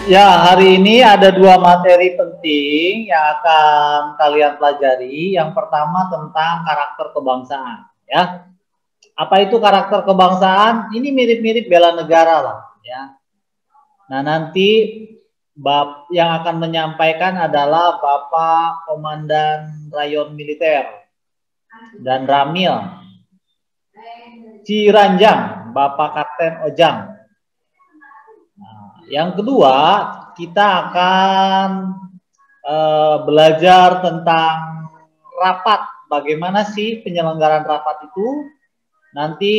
Ya, hari ini ada dua materi penting yang akan kalian pelajari. Yang pertama tentang karakter kebangsaan, ya. Apa itu karakter kebangsaan? Ini mirip-mirip bela negara lah, ya. Nah, nanti bab yang akan menyampaikan adalah Bapak Komandan Rayon Militer dan Ramil Ciranjang, Bapak Kapten Ojang. Yang kedua, kita akan belajar tentang rapat. Bagaimana sih penyelenggaraan rapat itu? Nanti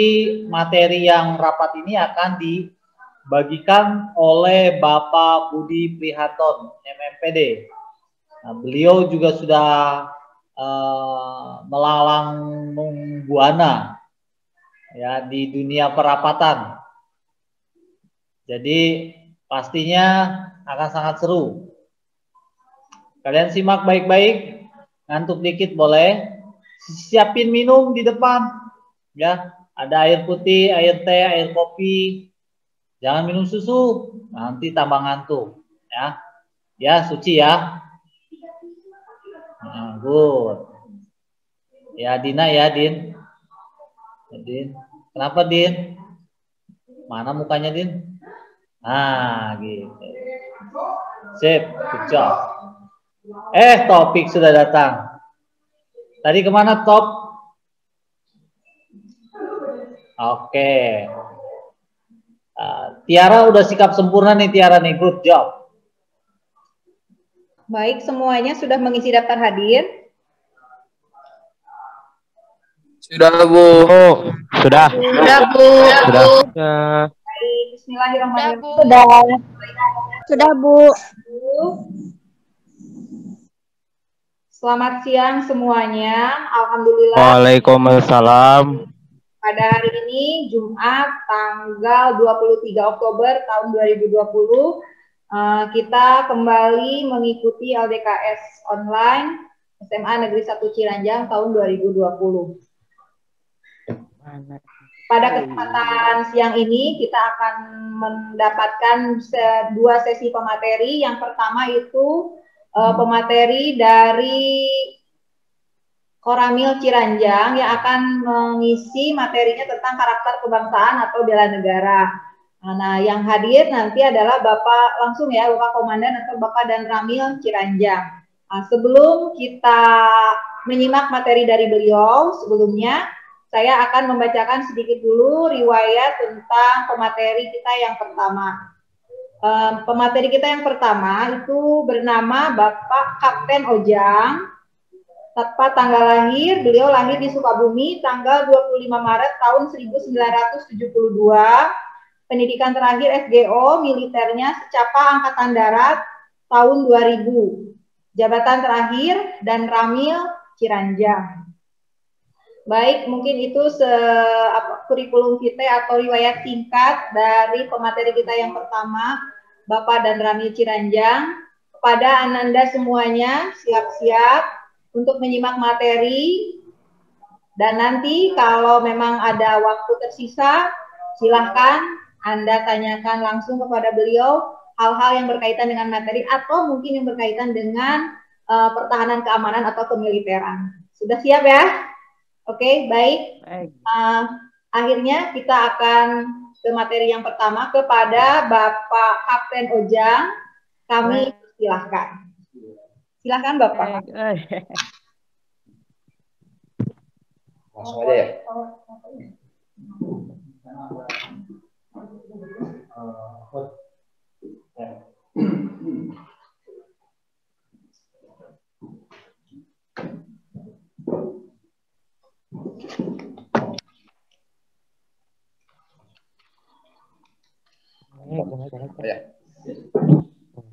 materi yang rapat ini akan dibagikan oleh Bapak Budi Prihaton, MMPD. Nah, beliau juga sudah melalang buana ya di dunia perapatan. Jadi pastinya akan sangat seru. Kalian simak baik-baik, ngantuk dikit boleh. Siapin minum di depan, ya. Ada air putih, air teh, air kopi. Jangan minum susu, nanti tambah ngantuk, ya. Ya, suci ya. Nah, good. Ya, Dina ya, Din. Din. Kenapa, Din? Mana mukanya, Din? Nah, gitu. Sip, good job. Topik sudah datang. Tadi kemana, Top? Oke. Tiara udah sikap sempurna nih, Tiara nih. Good job. Baik, semuanya sudah mengisi daftar hadir? Sudah, Bu. Sudah. Sudah, Bu. Sudah. Baik, bismillahirrahmanirrahim. Sudah, Bu. Selamat siang semuanya. Alhamdulillah. Waalaikumsalam. Pada hari ini Jumat tanggal 23 Oktober tahun 2020 kita kembali mengikuti LDKS online SMA Negeri 1 Ciranjang tahun 2020. Pada kesempatan siang ini kita akan mendapatkan dua sesi pemateri. Yang pertama itu pemateri dari Koramil Ciranjang yang akan mengisi materinya tentang karakter kebangsaan atau bela negara. Nah, yang hadir nanti adalah Bapak langsung ya, Bapak Komandan atau Bapak Dan Ramil Ciranjang. Nah, sebelum kita menyimak materi dari beliau, sebelumnya saya akan membacakan sedikit dulu riwayat tentang pemateri kita yang pertama. Pemateri kita yang pertama itu bernama Bapak Kapten Ojang. Tepat tanggal lahir, beliau lahir di Sukabumi tanggal 25 Maret tahun 1972. Pendidikan terakhir FGO, militernya secapa Angkatan Darat tahun 2000. Jabatan terakhir Dan Ramil Ciranjang. Baik, mungkin itu kurikulum kita atau riwayat singkat dari pemateri kita yang pertama, Bapak Dan Ramil Ciranjang. Kepada Ananda semuanya, siap-siap untuk menyimak materi, dan nanti kalau memang ada waktu tersisa, silahkan Anda tanyakan langsung kepada beliau hal-hal yang berkaitan dengan materi atau mungkin yang berkaitan dengan pertahanan keamanan atau kemiliteran. Sudah siap ya? Oke, baik. Akhirnya kita akan ke materi yang pertama kepada Bapak Kapten Ojang. Kami silahkan. Silahkan Bapak. Langsung aja ya.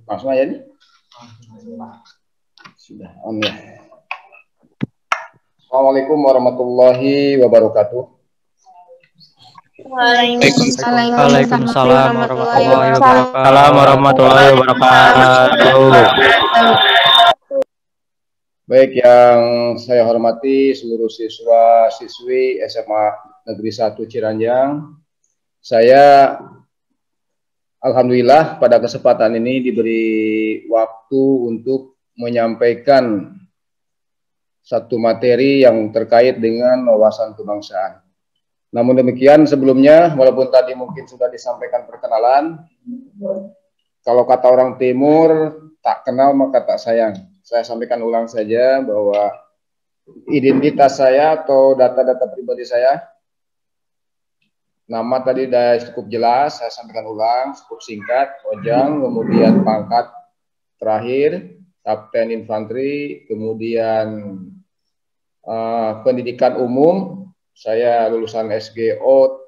Langsung aja nih. Sudah on ya. Assalamualaikum warahmatullahi wabarakatuh. Waalaikumsalam warahmatullahi wabarakatuh. Baik, yang saya hormati seluruh siswa siswi SMA Negeri 1 Ciranjang. Saya Alhamdulillah pada kesempatan ini diberi waktu untuk menyampaikan satu materi yang terkait dengan wawasan kebangsaan. Namun demikian sebelumnya, walaupun tadi mungkin sudah disampaikan perkenalan, kalau kata orang Timur, tak kenal maka tak sayang. Saya sampaikan ulang saja bahwa identitas saya atau data-data pribadi saya, nama tadi sudah cukup jelas, saya sampaikan ulang, cukup singkat, Ojang, kemudian pangkat terakhir, Kapten Infanteri, kemudian pendidikan umum, saya lulusan SGO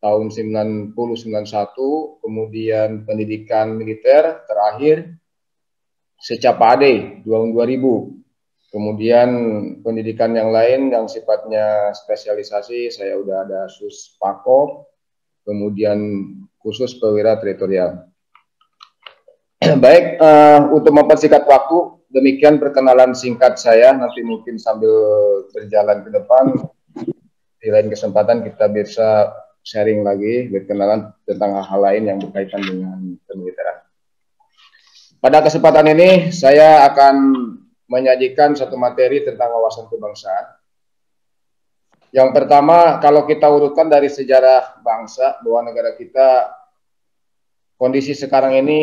tahun 90-91, kemudian pendidikan militer terakhir Secapa Ade tahun 2000. Kemudian pendidikan yang lain yang sifatnya spesialisasi, saya udah ada Suspako, kemudian khusus perwira teritorial. Baik, untuk mempersingkat waktu, demikian perkenalan singkat saya. Nanti mungkin sambil berjalan ke depan, di lain kesempatan kita bisa sharing lagi, berkenalan tentang hal-hal lain yang berkaitan dengan kemiliteran. Pada kesempatan ini, saya akan menyajikan satu materi tentang wawasan kebangsaan. Yang pertama, kalau kita urutkan dari sejarah bangsa, bahwa negara kita, kondisi sekarang ini,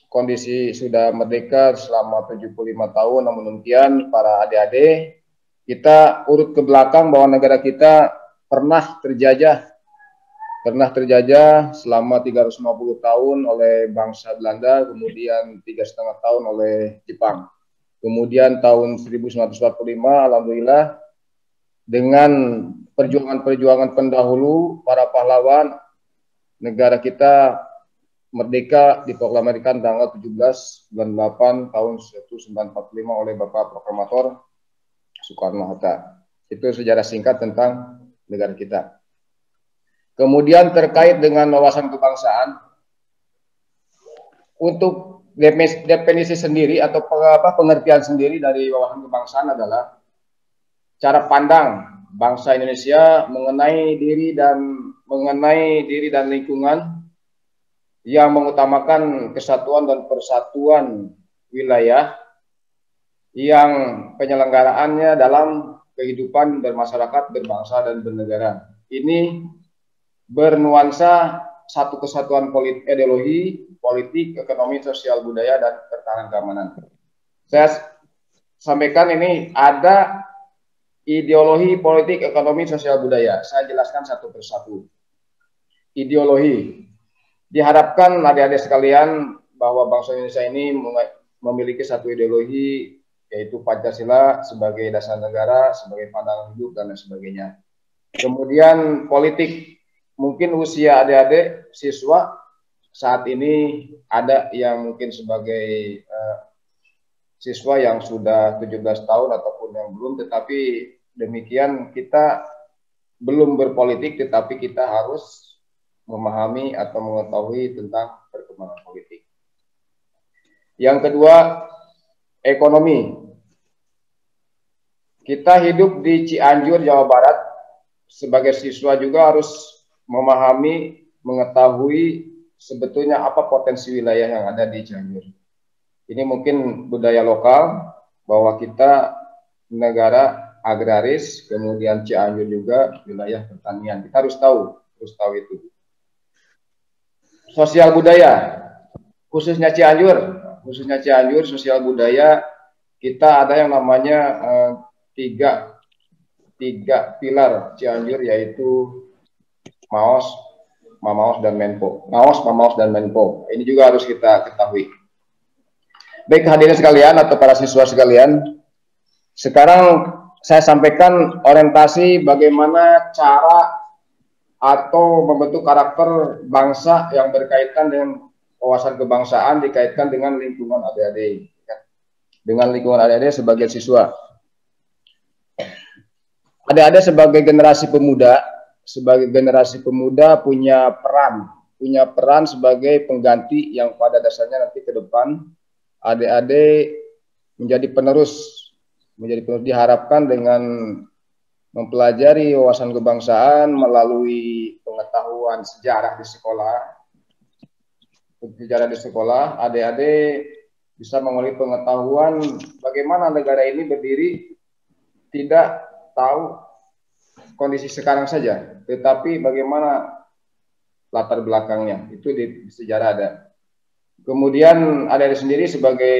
kondisi sudah merdeka selama 75 tahun, namun demikian para adik-adik, kita urut ke belakang bahwa negara kita pernah terjajah selama 350 tahun oleh bangsa Belanda, kemudian 3,5 tahun oleh Jepang. Kemudian tahun 1945, alhamdulillah, dengan perjuangan-perjuangan pendahulu, para pahlawan, negara kita merdeka diproklamasikan tanggal 17 bulan 8 tahun 1945 oleh Bapak Proklamator Soekarno-Hatta. Itu sejarah singkat tentang negara kita. Kemudian terkait dengan wawasan kebangsaan, untuk definisi sendiri atau pengertian sendiri dari wawasan kebangsaan adalah cara pandang bangsa Indonesia mengenai diri dan lingkungan yang mengutamakan kesatuan dan persatuan wilayah yang penyelenggaraannya dalam kehidupan bermasyarakat, berbangsa, dan bernegara. Ini bernuansa satu kesatuan ideologi, politik, ekonomi, sosial, budaya, dan pertahanan keamanan. Saya sampaikan ini ada ideologi, politik, ekonomi, sosial, budaya. Saya jelaskan satu persatu. Ideologi. Diharapkan adik-adik sekalian bahwa bangsa Indonesia ini memiliki satu ideologi, yaitu Pancasila sebagai dasar negara, sebagai pandangan hidup, dan lain sebagainya. Kemudian politik, mungkin usia adik-adik siswa saat ini ada yang mungkin sebagai siswa yang sudah 17 tahun ataupun yang belum, tetapi demikian kita belum berpolitik, tetapi kita harus memahami atau mengetahui tentang perkembangan politik. Yang kedua, ekonomi. Kita hidup di Cianjur, Jawa Barat. Sebagai siswa juga harus memahami, mengetahui sebetulnya apa potensi wilayah yang ada di Cianjur. Ini mungkin budaya lokal, bahwa kita negara agraris, kemudian Cianjur juga wilayah pertanian. Kita harus tahu itu. Sosial budaya, khususnya Cianjur, sosial budaya kita ada yang namanya tiga pilar Cianjur, yaitu Maos, Mamaos, dan Menpo. Maos, Mamaos, dan Menpo. Ini juga harus kita ketahui. Baik hadirin sekalian atau para siswa sekalian, sekarang saya sampaikan orientasi bagaimana cara atau membentuk karakter bangsa yang berkaitan dengan wawasan kebangsaan, dikaitkan dengan lingkungan adik-adik. Dengan lingkungan adik-adik sebagai siswa. Adik-adik sebagai generasi pemuda punya peran sebagai pengganti yang pada dasarnya nanti ke depan adik-adik menjadi penerus diharapkan dengan mempelajari wawasan kebangsaan melalui pengetahuan sejarah di sekolah. Adik-adik bisa mengulik pengetahuan bagaimana negara ini berdiri, tidak tahu kondisi sekarang saja, tetapi bagaimana latar belakangnya, itu di sejarah ada. Kemudian adik-adik sendiri sebagai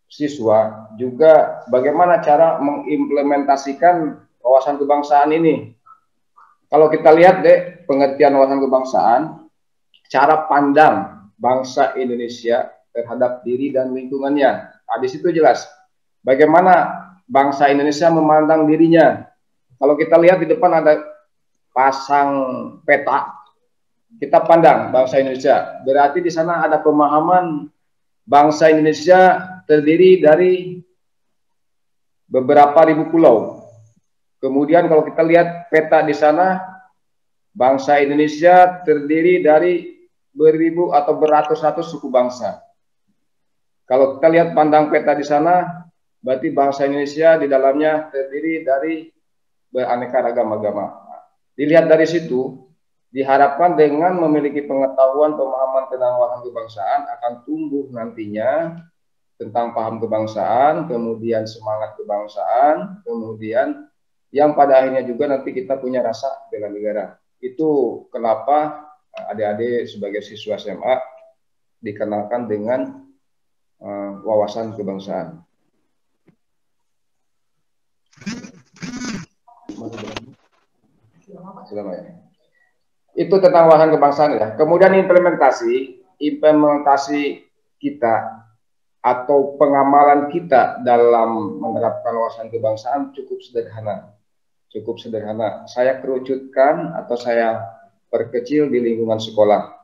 siswa juga bagaimana cara mengimplementasikan wawasan kebangsaan ini. Kalau kita lihat deh, pengertian wawasan kebangsaan, cara pandang bangsa Indonesia terhadap diri dan lingkungannya. Nah, di situ jelas bagaimana bangsa Indonesia memandang dirinya. Kalau kita lihat di depan ada pasang peta, kita pandang bangsa Indonesia. Berarti di sana ada pemahaman bangsa Indonesia terdiri dari beberapa ribu pulau. Kemudian kalau kita lihat peta di sana, bangsa Indonesia terdiri dari beribu atau beratus-ratus suku bangsa. Kalau kita lihat pandang peta di sana, berarti bangsa Indonesia di dalamnya terdiri dari beraneka ragam agama. Dilihat dari situ, diharapkan dengan memiliki pengetahuan pemahaman tentang wawasan kebangsaan akan tumbuh nantinya tentang paham kebangsaan, kemudian semangat kebangsaan, kemudian yang pada akhirnya juga nanti kita punya rasa bela negara. Itu kenapa adik-adik sebagai siswa SMA dikenalkan dengan wawasan kebangsaan. Itu tentang wawasan kebangsaan ya. Kemudian implementasi kita atau pengamalan kita dalam menerapkan wawasan kebangsaan cukup sederhana. Saya kerucutkan atau saya perkecil di lingkungan sekolah.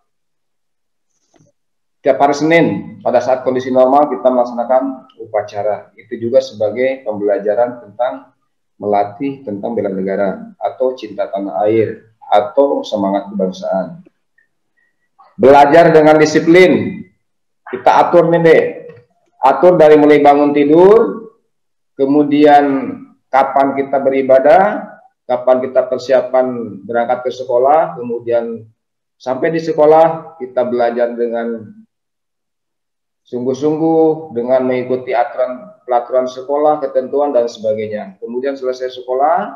Tiap hari Senin pada saat kondisi normal kita melaksanakan upacara. Itu juga sebagai pembelajaran tentang melatih tentang bela negara atau cinta tanah air atau semangat kebangsaan. Belajar dengan disiplin. Kita atur nih deh. Atur dari mulai bangun tidur, kemudian kapan kita beribadah, kapan kita persiapan berangkat ke sekolah, kemudian sampai di sekolah kita belajar dengan sungguh-sungguh, dengan mengikuti peraturan sekolah, ketentuan dan sebagainya. Kemudian selesai sekolah,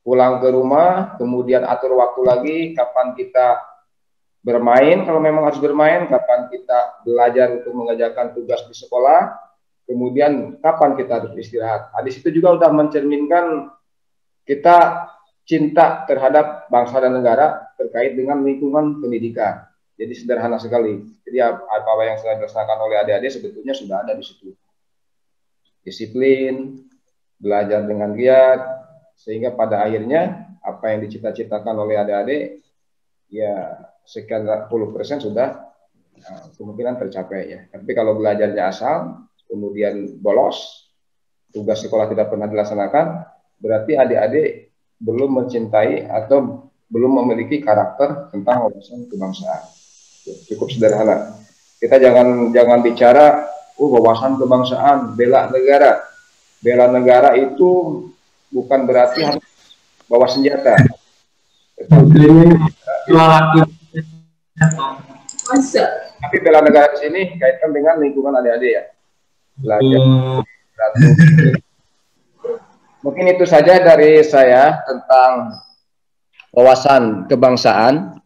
pulang ke rumah, kemudian atur waktu lagi, kapan kita bermain, kalau memang harus bermain, kapan kita belajar untuk mengerjakan tugas di sekolah, kemudian kapan kita harus istirahat. Nah, di situ juga sudah mencerminkan kita cinta terhadap bangsa dan negara terkait dengan lingkungan pendidikan. Jadi sederhana sekali. Jadi apa yang sudah dilaksanakan oleh adik-adik sebetulnya sudah ada di situ. Disiplin, belajar dengan giat, sehingga pada akhirnya apa yang dicita-citakan oleh adik-adik ya sekian puluh persen sudah kemungkinan tercapai ya. Tapi kalau belajarnya asal, kemudian bolos, tugas sekolah tidak pernah dilaksanakan, berarti adik-adik belum mencintai atau belum memiliki karakter tentang wawasan kebangsaan. Cukup sederhana. Kita jangan bicara wawasan kebangsaan, bela negara. Bela negara itu bukan berarti harus bawa senjata. Tapi bela negara di sini kaitkan dengan lingkungan adik-adik ya. Belajar. Mungkin itu saja dari saya tentang wawasan kebangsaan.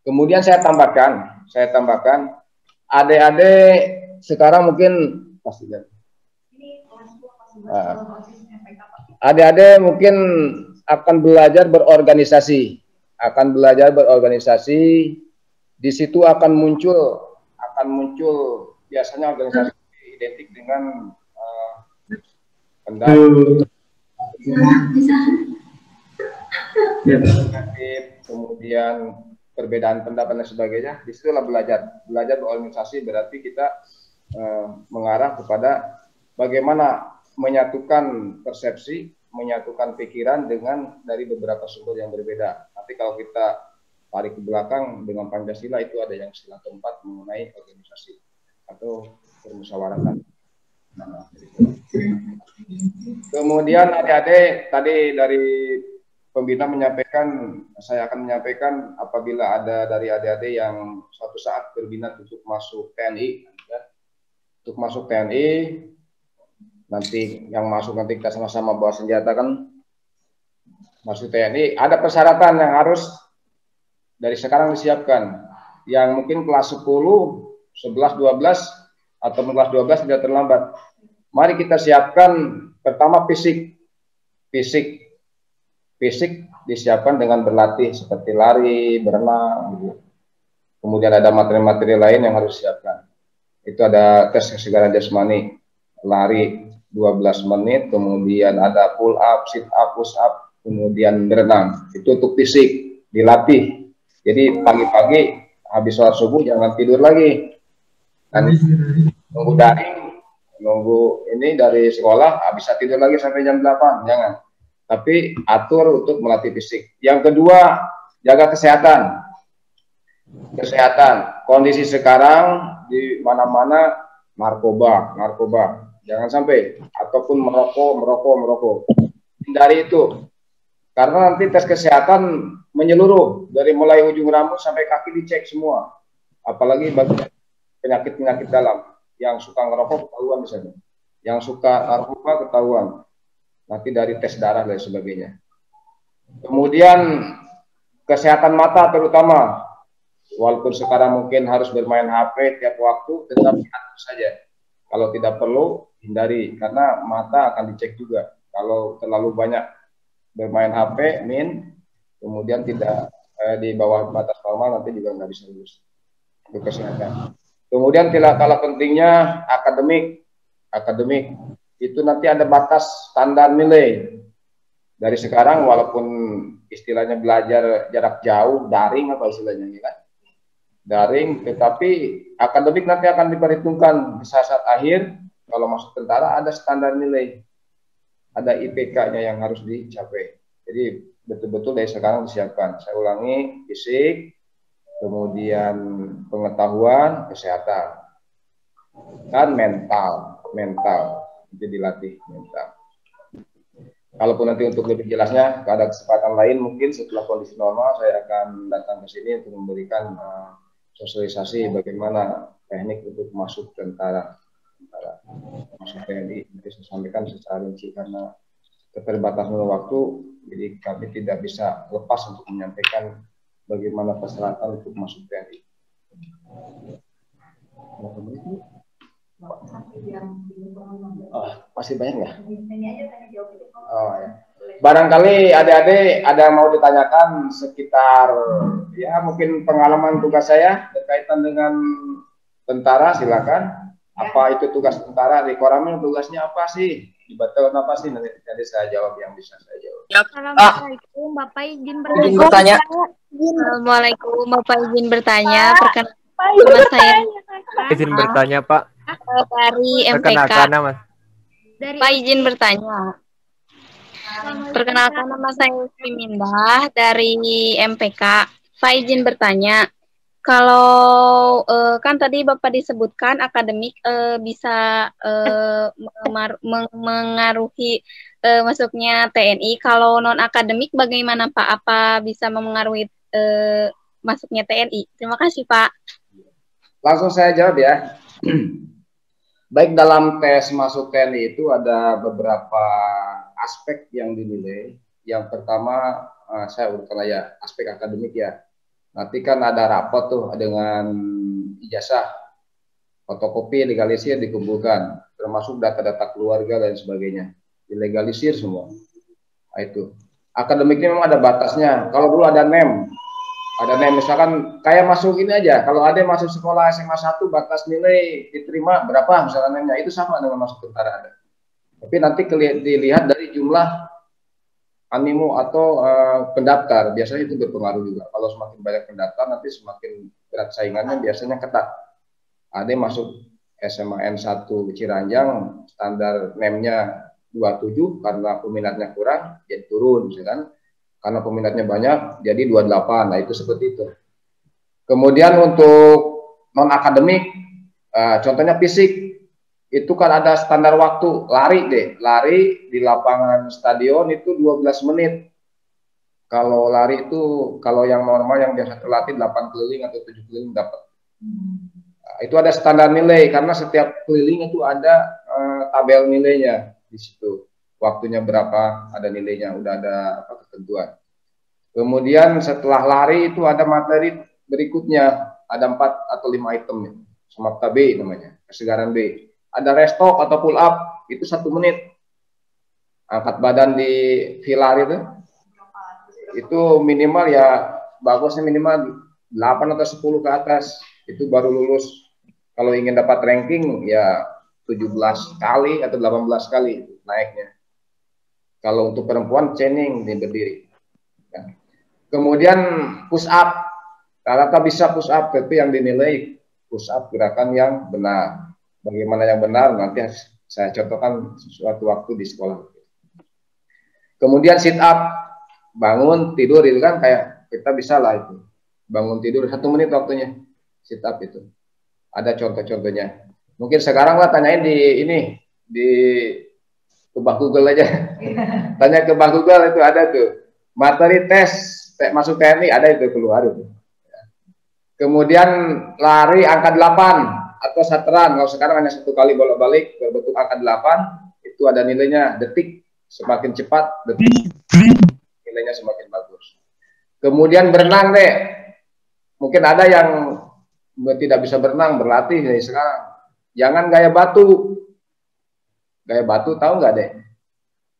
Kemudian saya tambahkan adik-adik sekarang mungkin adik-adik mungkin akan belajar berorganisasi, di situ akan muncul biasanya organisasi identik dengan kemudian perbedaan pendapat dan sebagainya. Disitulah belajar berorganisasi berarti kita mengarah kepada bagaimana menyatukan persepsi, menyatukan pikiran dengan dari beberapa sumber yang berbeda. Nanti kalau kita tarik ke belakang dengan Pancasila itu ada yang sila keempat mengenai organisasi atau permusyawaratan. Kemudian adik-adik tadi dari pembina menyampaikan, saya akan menyampaikan apabila ada dari adik-adik yang suatu saat berminat untuk masuk TNI, ya. Untuk masuk TNI, nanti yang masuk nanti kita sama-sama bawa senjata kan, masuk TNI, ada persyaratan yang harus dari sekarang disiapkan. Yang mungkin kelas 10, 11, 12, atau kelas 12 tidak terlambat. Mari kita siapkan pertama fisik disiapkan dengan berlatih seperti lari, berenang, gitu. Kemudian ada materi-materi lain yang harus disiapkan. Itu ada tes kesegaran jasmani, lari 12 menit, kemudian ada pull up, sit up, push up, kemudian berenang. Itu untuk fisik, dilatih. Jadi pagi-pagi habis sholat subuh jangan tidur lagi. Dan nunggu daring, nunggu ini dari sekolah, bisa tidur lagi sampai jam 8, jangan. Tapi atur untuk melatih fisik. Yang kedua, jaga kesehatan. Kondisi sekarang di mana-mana narkoba. Jangan sampai, ataupun merokok. Hindari itu. Karena nanti tes kesehatan menyeluruh dari mulai ujung rambut sampai kaki dicek semua. Apalagi bagi penyakit-penyakit dalam. Yang suka ngerokok ketahuan misalnya. Yang suka narkoba ketahuan. Nanti dari tes darah dan sebagainya. Kemudian kesehatan mata terutama. Walaupun sekarang mungkin harus bermain HP tiap waktu, tetapi atur saja. Kalau tidak perlu, hindari. Karena mata akan dicek juga. Kalau terlalu banyak bermain HP, kemudian tidak di bawah batas normal, nanti juga nggak bisa lulus. Itu kesehatan. Kemudian tidak kalah pentingnya akademik. Itu nanti ada batas standar nilai. Dari sekarang walaupun istilahnya belajar jarak jauh, daring apa istilahnya ya kan? Daring, tetapi akademik nanti akan diperhitungkan di saat akhir. Kalau masuk tentara ada standar nilai. Ada IPK-nya yang harus dicapai. Jadi betul-betul dari sekarang disiapkan. Saya ulangi, fisik, kemudian pengetahuan, kesehatan, dan mental. Itu dilatih mental. Kalaupun nanti untuk lebih jelasnya, ada kesempatan lain mungkin setelah kondisi normal saya akan datang ke sini untuk memberikan sosialisasi bagaimana teknik untuk masuk tentara, masuk TNI. Jadi saya sampaikan secara rinci karena keterbatasan waktu, jadi kami tidak bisa lepas untuk menyampaikan bagaimana persyaratan untuk masuk TNI. Masih banyak nggak? Oh, ya. Barangkali adik-adik ada yang mau ditanyakan sekitar ya mungkin pengalaman tugas saya berkaitan dengan tentara, silakan. Apa itu tugas tentara? Di Koramil tugasnya apa sih? Di Batuan apa sih? Nanti saya jawab yang bisa saya jawab. Assalamualaikum, Bapak izin bertanya. Assalamualaikum, Bapak izin bertanya. Perkenalkan nama saya. Izin bertanya, Pak. Dari MPK. Perkenalkan nama. Pak izin bertanya. Perkenalkan nama saya Mindah dari MPK. Pak izin bertanya. Kalau kan tadi Bapak disebutkan akademik bisa mengaruhi masuknya TNI. Kalau non akademik bagaimana Pak? Apa bisa mempengaruhi masuknya TNI? Terima kasih Pak. Langsung saya jawab ya. Baik, dalam tes masuk TNI itu ada beberapa aspek yang dinilai. Yang pertama, saya urutkan aja aspek akademik ya. Nanti kan ada rapot tuh dengan ijazah, fotokopi, legalisir, dikumpulkan. Termasuk data-data keluarga dan sebagainya. Dilegalisir semua. Nah, itu. Akademiknya memang ada batasnya. Kalau dulu ada NEM. Ada NEM, misalkan kayak masuk ini aja. Kalau ada yang masuk sekolah SMA 1, batas nilai diterima berapa misalkan NEM-nya. Itu sama dengan masuk tentara ada. Tapi nanti dilihat dari jumlah animo atau pendaftar, biasanya itu berpengaruh juga. Kalau semakin banyak pendaftar, nanti semakin berat saingannya, biasanya ketat. Ada yang masuk SMA N1 Ciranjang, standar NEM-nya 27, karena peminatnya kurang, jadi turun, misalkan. Karena peminatnya banyak, jadi 28. Nah, itu seperti itu. Kemudian untuk non-akademik, contohnya fisik. itu kan ada standar waktu lari deh, lari di lapangan stadion itu 12 menit. Kalau lari itu, kalau yang normal yang biasa terlatih 8 keliling atau 7 keliling dapat. Nah, itu ada standar nilai karena setiap keliling itu ada tabel nilainya di situ. Waktunya berapa, ada nilainya, udah ada ketentuan. Kemudian setelah lari itu ada materi berikutnya, ada 4 atau 5 item, Samapta B namanya, kesegaran B. Ada restock atau pull up, itu 1 menit. Angkat badan di filar itu minimal ya, bagusnya minimal 8 atau 10 ke atas, itu baru lulus. Kalau ingin dapat ranking ya 17 kali atau 18 kali naiknya. Kalau untuk perempuan chaining di berdiri. Ya. Kemudian push up, rata-rata bisa push up, tapi yang dinilai push up gerakan yang benar. Bagaimana yang benar nanti saya contohkan suatu waktu di sekolah. Kemudian sit up, bangun tidur itu kan kayak kita bisa lah itu. Bangun tidur 1 menit waktunya sit up itu. Ada contoh-contohnya. Mungkin sekarang lah tanyain di Bah Google aja. Tanya ke Bah Google itu ada tuh. Materi tes masuk TNI ada itu keluar itu. Kemudian lari angka 8 atau saturan. Kalau sekarang hanya 1 kali bolak-balik berbentuk angka 8, itu ada nilainya detik. Semakin cepat detik nilainya semakin bagus. Kemudian berenang deh. Mungkin ada yang tidak bisa berenang, berlatih dari sekarang. Jangan gaya batu. Gaya batu tahu nggak deh?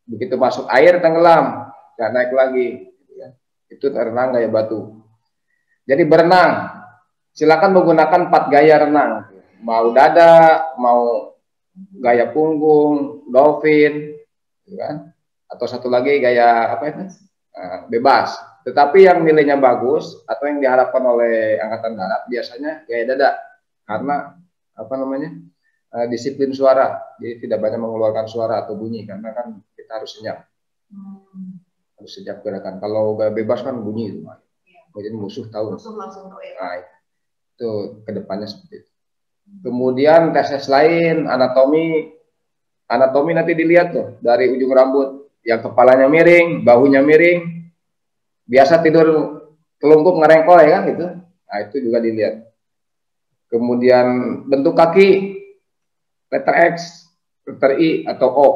Begitu masuk air tenggelam, nggak naik lagi. Itu renang gaya batu. Jadi berenang, silakan menggunakan 4 gaya renang. Mau dada, mau gaya punggung, dolphin, kan? Atau satu lagi gaya apa itu? Bebas. Tetapi yang nilainya bagus atau yang diharapkan oleh Angkatan Darat biasanya gaya dada, karena apa namanya? Disiplin suara, jadi tidak banyak mengeluarkan suara atau bunyi karena kan kita harus senyap, harus senyap gerakan. Kalau gaya bebas kan bunyi itu, jadi musuh tahu. Nah, itu kedepannya seperti itu. Kemudian tes lain anatomi nanti dilihat tuh dari ujung rambut, yang kepalanya miring, bahunya miring, biasa tidur telungkup ngerengkol ya kan gitu. Nah itu juga dilihat. Kemudian bentuk kaki, letter X, letter I atau O,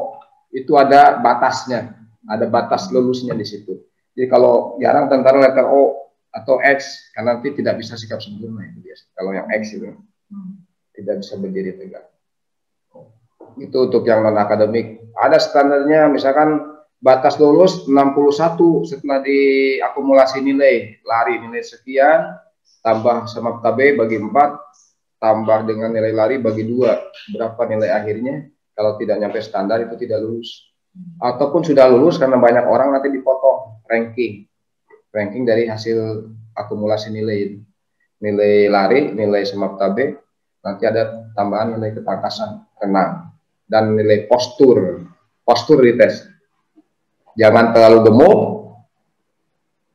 itu ada batasnya, ada batas lulusnya di situ. Jadi kalau jarang tentara letter O atau X, karena nanti tidak bisa sikap sempurna itu biasa. Kalau yang X itu tidak bisa berdiri tegak. Itu untuk yang non akademik. Ada standarnya, misalkan batas lulus 61 setelah diakumulasi nilai, lari nilai sekian, tambah Samapta B bagi 4. Tambah dengan nilai lari bagi 2, berapa nilai akhirnya. Kalau tidak nyampe standar itu tidak lulus. Ataupun sudah lulus karena banyak orang nanti dipotong ranking dari hasil akumulasi nilai. Nilai lari, nilai Samapta B, nanti ada tambahan nilai ketangkasan renang dan nilai postur dites. Jangan terlalu gemuk,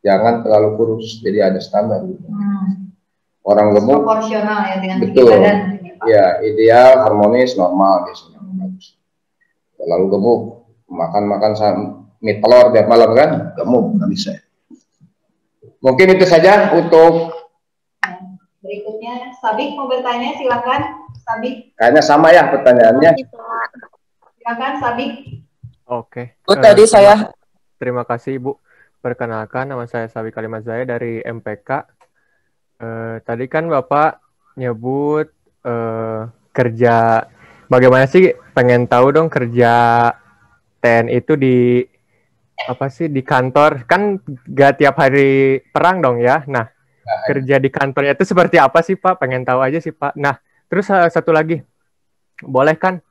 jangan terlalu kurus, jadi ada standar. Orang gemuk proporsional ya dengan betul badan. Ya, ideal, harmonis, normal biasanya bagus. Lalu gemuk, makan mie telur tiap malam kan, gemuk nggak bisa. Mungkin itu saja untuk. Berikutnya Sabik mau bertanya, silakan Sabik. Kayaknya sama ya pertanyaannya. Silakan Sabik. Oke. Tadi saya. Terima kasih Ibu. Perkenalkan, nama saya Sabik Kalimazaya dari MPK. Tadi kan Bapak nyebut kerja, bagaimana sih, pengen tahu dong kerja TNI itu di apa sih, di kantor, kan gak tiap hari perang dong ya. Nah, kerja di kantornya itu seperti apa sih Pak? Pengen tahu aja sih Pak. Nah, terus satu lagi, bolehkah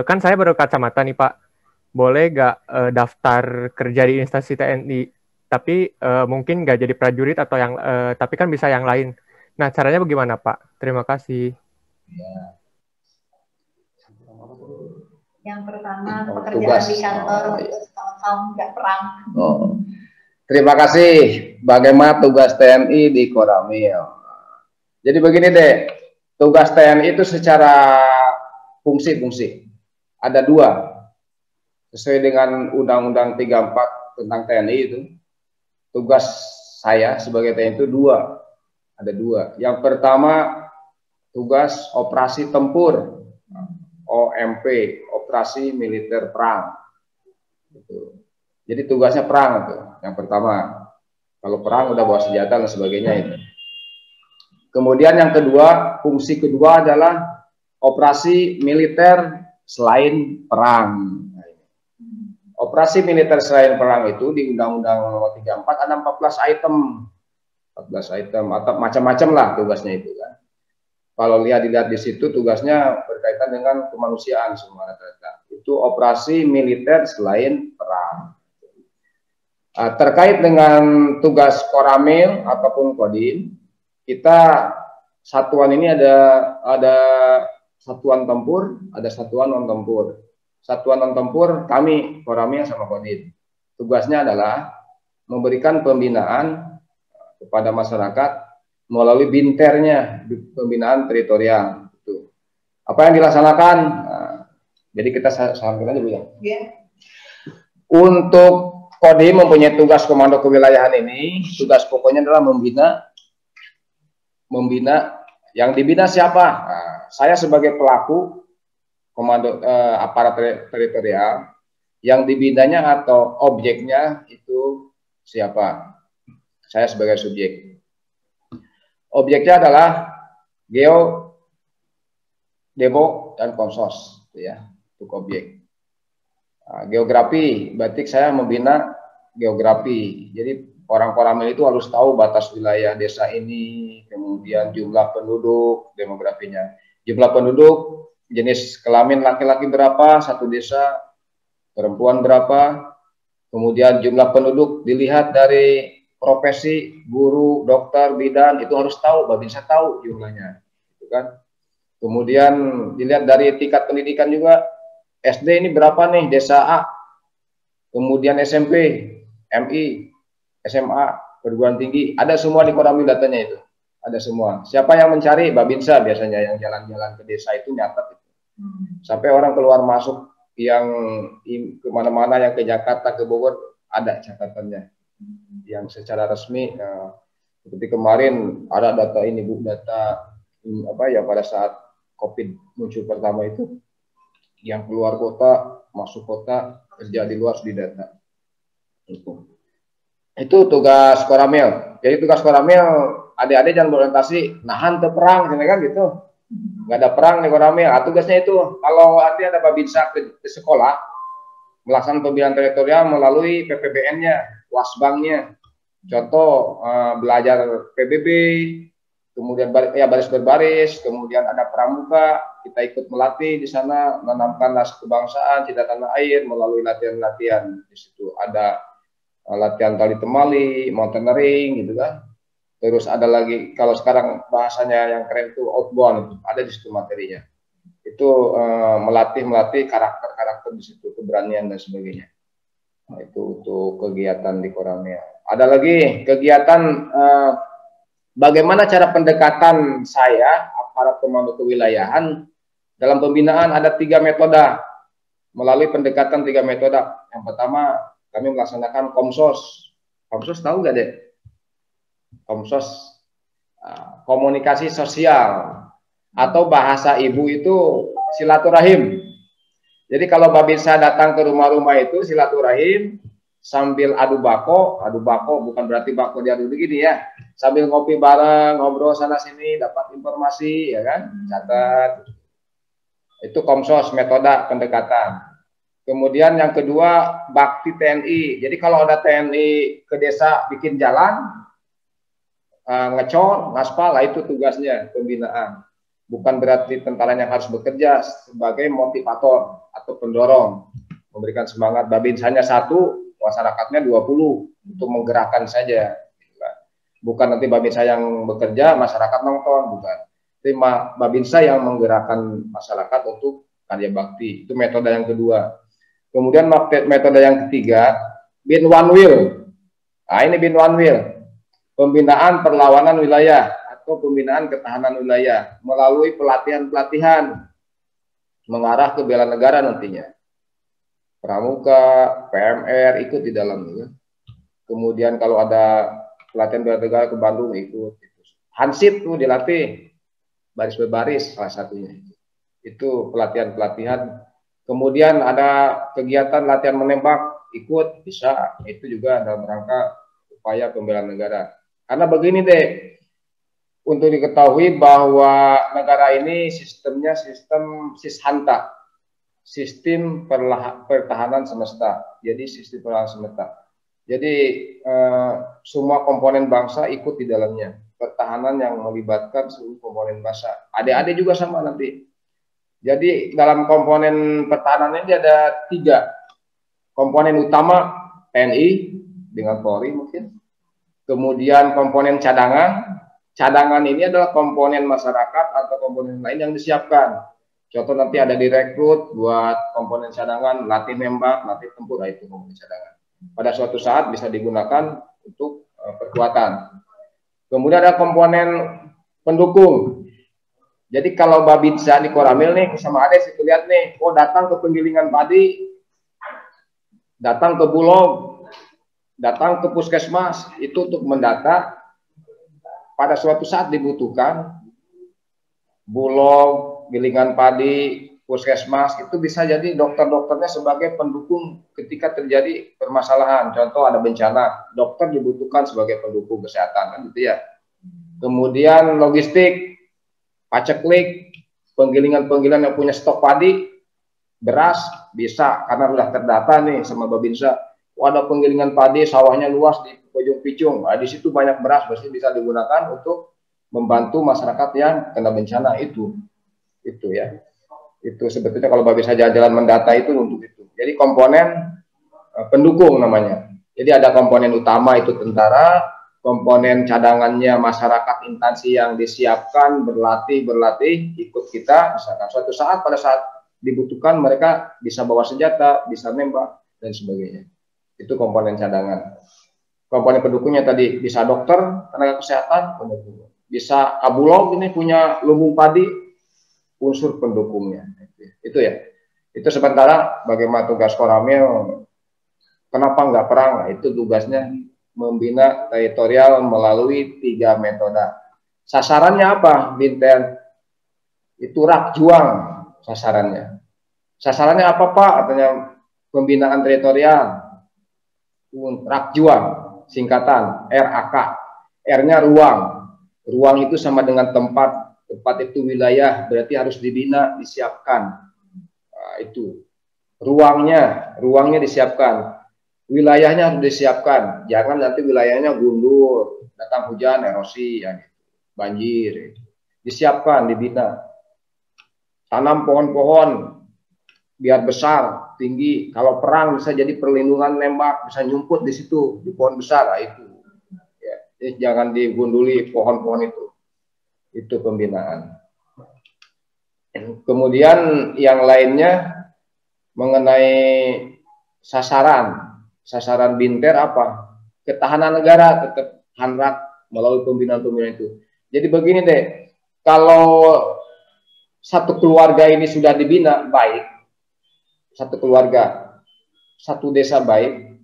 kan saya baru kacamata nih Pak, boleh gak daftar kerja di instansi TNI tapi mungkin nggak jadi prajurit atau yang tapi kan bisa yang lain. Nah, caranya bagaimana Pak? Terima kasih. Yang pertama, pekerjaan di kantor tahun-tahun nggak perang. Terima kasih. Bagaimana tugas TNI di Koramil? Jadi begini deh, tugas TNI itu secara fungsi-fungsi. Ada 2. Sesuai dengan Undang-Undang 34 tentang TNI itu, tugas saya sebagai TNI itu 2. Ada 2. Yang pertama, tugas operasi tempur, OMP, operasi militer perang. Jadi tugasnya perang itu. Yang pertama, kalau perang udah bawa senjata dan sebagainya itu. Kemudian yang kedua, fungsi kedua adalah operasi militer selain perang. Operasi militer selain perang itu di Undang-Undang Nomor 34 ada 14 item. 14 item atau macam-macam lah tugasnya itu kan. Kalau dilihat di situ tugasnya berkaitan dengan kemanusiaan semua rata-rata. Itu operasi militer selain perang. Terkait dengan tugas Koramil ataupun Kodim, kita satuan ini ada satuan tempur, ada satuan non tempur. Satuan non tempur kami Koramil sama Kodim. Tugasnya adalah memberikan pembinaan kepada masyarakat melalui binternya, pembinaan teritorial. Itu. Apa yang dilaksanakan? Jadi kita sampaikan aja Bu ya. Untuk Kodim mempunyai tugas komando kewilayahan ini, tugas pokoknya adalah membina. Yang dibina siapa? Saya sebagai pelaku komando aparat teritorial, yang dibinanya atau objeknya itu siapa? Saya sebagai subjek. Objeknya adalah Geo, Debo, dan Konsos, ya, untuk objek. Geografi, berarti saya membina geografi. Jadi orang Koramil itu harus tahu batas wilayah desa ini, kemudian jumlah penduduk, demografinya. Jumlah penduduk, jenis kelamin laki-laki berapa, satu desa, perempuan berapa, kemudian jumlah penduduk dilihat dari profesi, guru, dokter, bidan, itu harus tahu, Babinsa tahu jumlahnya. Gitu kan? Kemudian dilihat dari tingkat pendidikan juga, SD ini berapa nih, desa A, kemudian SMP, MI, SMA, perguruan tinggi, ada semua di Koramil datanya itu, ada semua. Siapa yang mencari? Babinsa biasanya yang jalan-jalan ke desa itu nyatet. Sampai orang keluar masuk yang kemana-mana, yang ke Jakarta, ke Bogor, ada catatannya. Yang secara resmi, seperti kemarin ada data ini Bu, data apa ya pada saat COVID muncul pertama itu, yang keluar kota, masuk kota, kerja di luar di data. Itu tugas Koramil. Jadi tugas Koramil, adik-adik jangan berorientasi nahan ke perang, kan gitu. Nggak ada perang di Koramil. Tugasnya itu, kalau nanti ada Babinsa ke sekolah, melaksanakan pembinaan teritorial melalui PPBN-nya, Wasbangnya. Contoh belajar PBB, kemudian baris berbaris, kemudian ada pramuka, kita ikut melatih di sana, menanamkan rasa kebangsaan, cinta tanah air melalui latihan-latihan. Di situ ada latihan tali temali, mountaineering gitu kan. Terus ada lagi, kalau sekarang bahasanya yang keren itu outbound, ada di situ materinya. Itu melatih karakter-karakter di situ, keberanian dan sebagainya. Nah, itu untuk kegiatan di Koramil. Ada lagi kegiatan bagaimana cara pendekatan saya, aparat komando kewilayahan, dalam pembinaan ada 3 metode. Melalui pendekatan 3 metode. Yang pertama, kami melaksanakan Komsos. Komsos tahu nggak deh? Komsos, komunikasi sosial. Atau bahasa ibu itu silaturahim. Jadi kalau Babinsa datang ke rumah-rumah itu silaturahim, sambil adu bako bukan berarti bako diadu begini ya, sambil ngopi bareng, ngobrol sana sini, dapat informasi ya kan, catat. Itu Komsos, metode pendekatan. Kemudian yang kedua, bakti TNI. Jadi kalau ada TNI ke desa bikin jalan, ngecor, ngaspal, lah itu tugasnya pembinaan. Bukan berarti tentara yang harus bekerja sebagai motivator atau pendorong, memberikan semangat. Babinsanya 1, masyarakatnya 20 untuk menggerakkan saja. Bukan nanti Babinsa yang bekerja, masyarakat nonton, bukan. Tapi Babinsa yang menggerakkan masyarakat untuk karya bakti. Itu metode yang kedua. Kemudian metode yang ketiga, bin one will. Nah, ini bin one will. Pembinaan perlawanan wilayah atau pembinaan ketahanan wilayah melalui pelatihan-pelatihan. mengarah ke bela negara nantinya. Pramuka, PMR ikut di dalamnya. Kemudian kalau ada pelatihan bela negara ke Bandung ikut. Hansip tuh dilatih baris berbaris salah satunya. Itu pelatihan-pelatihan. Kemudian ada kegiatan latihan menembak ikut bisa. Itu juga dalam rangka upaya pembelaan negara. Karena begini deh, untuk diketahui bahwa negara ini sistemnya sistem sishanta, sistem pertahanan semesta. Jadi sistem pertahanan semesta. Jadi semua komponen bangsa ikut di dalamnya. Pertahanan yang melibatkan seluruh komponen bangsa. Adik-adik juga sama nanti. Jadi dalam komponen pertahanan ini ada 3. Komponen utama TNI dengan Polri mungkin. Kemudian komponen cadangan. Cadangan ini adalah komponen masyarakat atau komponen lain yang disiapkan. Contoh nanti ada direkrut buat komponen cadangan, latih nembak, latih tempur, itu komponen cadangan. Pada suatu saat bisa digunakan untuk perkuatan. Kemudian ada komponen pendukung. Jadi kalau Babinsa di Koramil nih, sama Ades itu lihat nih, oh datang ke penggilingan padi, datang ke Bulog, datang ke puskesmas, itu untuk mendata. Pada suatu saat dibutuhkan, Bulog, gilingan padi, puskesmas, itu bisa jadi dokter-dokternya sebagai pendukung ketika terjadi permasalahan. Contoh ada bencana, dokter dibutuhkan sebagai pendukung kesehatan, kan gitu ya. Kemudian logistik, paceklik, penggilingan-penggilingan yang punya stok padi, beras, bisa, karena sudah terdata nih sama Babinsa. Ada penggilingan padi, sawahnya luas di Pojong Picung, di situ banyak beras, pasti bisa digunakan untuk membantu masyarakat yang kena bencana itu ya. Itu sebetulnya kalau bisa jalan-jalan mendata itu untuk itu. Jadi komponen pendukung namanya. Jadi ada komponen utama itu tentara, komponen cadangannya masyarakat instansi yang disiapkan berlatih ikut kita. Misalkan suatu saat pada saat dibutuhkan mereka bisa bawa senjata, bisa nembak dan sebagainya. Itu komponen cadangan. Komponen pendukungnya tadi bisa dokter, tenaga kesehatan, pendukung. Bisa Bulog ini punya lumbung padi, unsur pendukungnya. Itu ya. Itu sementara bagaimana tugas Koramil, kenapa nggak perang? Nah, itu tugasnya membina teritorial melalui 3 metode. Sasarannya apa, Binten? Itu rak juang sasarannya. Sasarannya apa Pak? Katanya pembinaan teritorial. Rak juang, singkatan RAK. R-nya ruang. Ruang itu sama dengan tempat. Tempat itu wilayah, berarti harus dibina, disiapkan. Nah, itu. Ruangnya disiapkan. Wilayahnya harus disiapkan. Jangan nanti wilayahnya gundul, datang hujan, erosi, ya, banjir. Disiapkan, dibina. Tanam pohon-pohon biar besar, tinggi. Kalau perang bisa jadi perlindungan nembak, bisa nyumput di situ, di pohon besar. Nah, itu. Ya, jadi jangan digunduli pohon-pohon itu. Itu pembinaan. Kemudian yang lainnya mengenai sasaran Binter apa? Ketahanan negara tetap handrak melalui pembinaan-pembinaan itu. Jadi begini deh, kalau satu keluarga ini sudah dibina baik, satu keluarga, satu desa baik,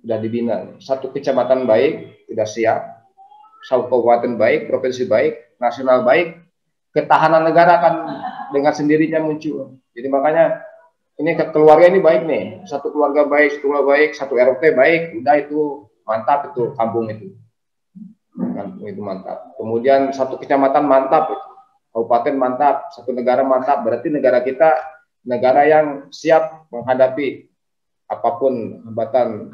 sudah dibina, satu kecamatan baik, sudah siap, satu kabupaten baik, provinsi baik, nasional baik, ketahanan negara akan dengan sendirinya muncul. Jadi makanya ini keluarga ini baik nih, satu keluarga baik, satu RT baik, udah itu mantap itu kampung itu mantap. Kemudian satu kecamatan mantap, kabupaten mantap, satu negara mantap. Berarti negara kita negara yang siap menghadapi apapun hambatan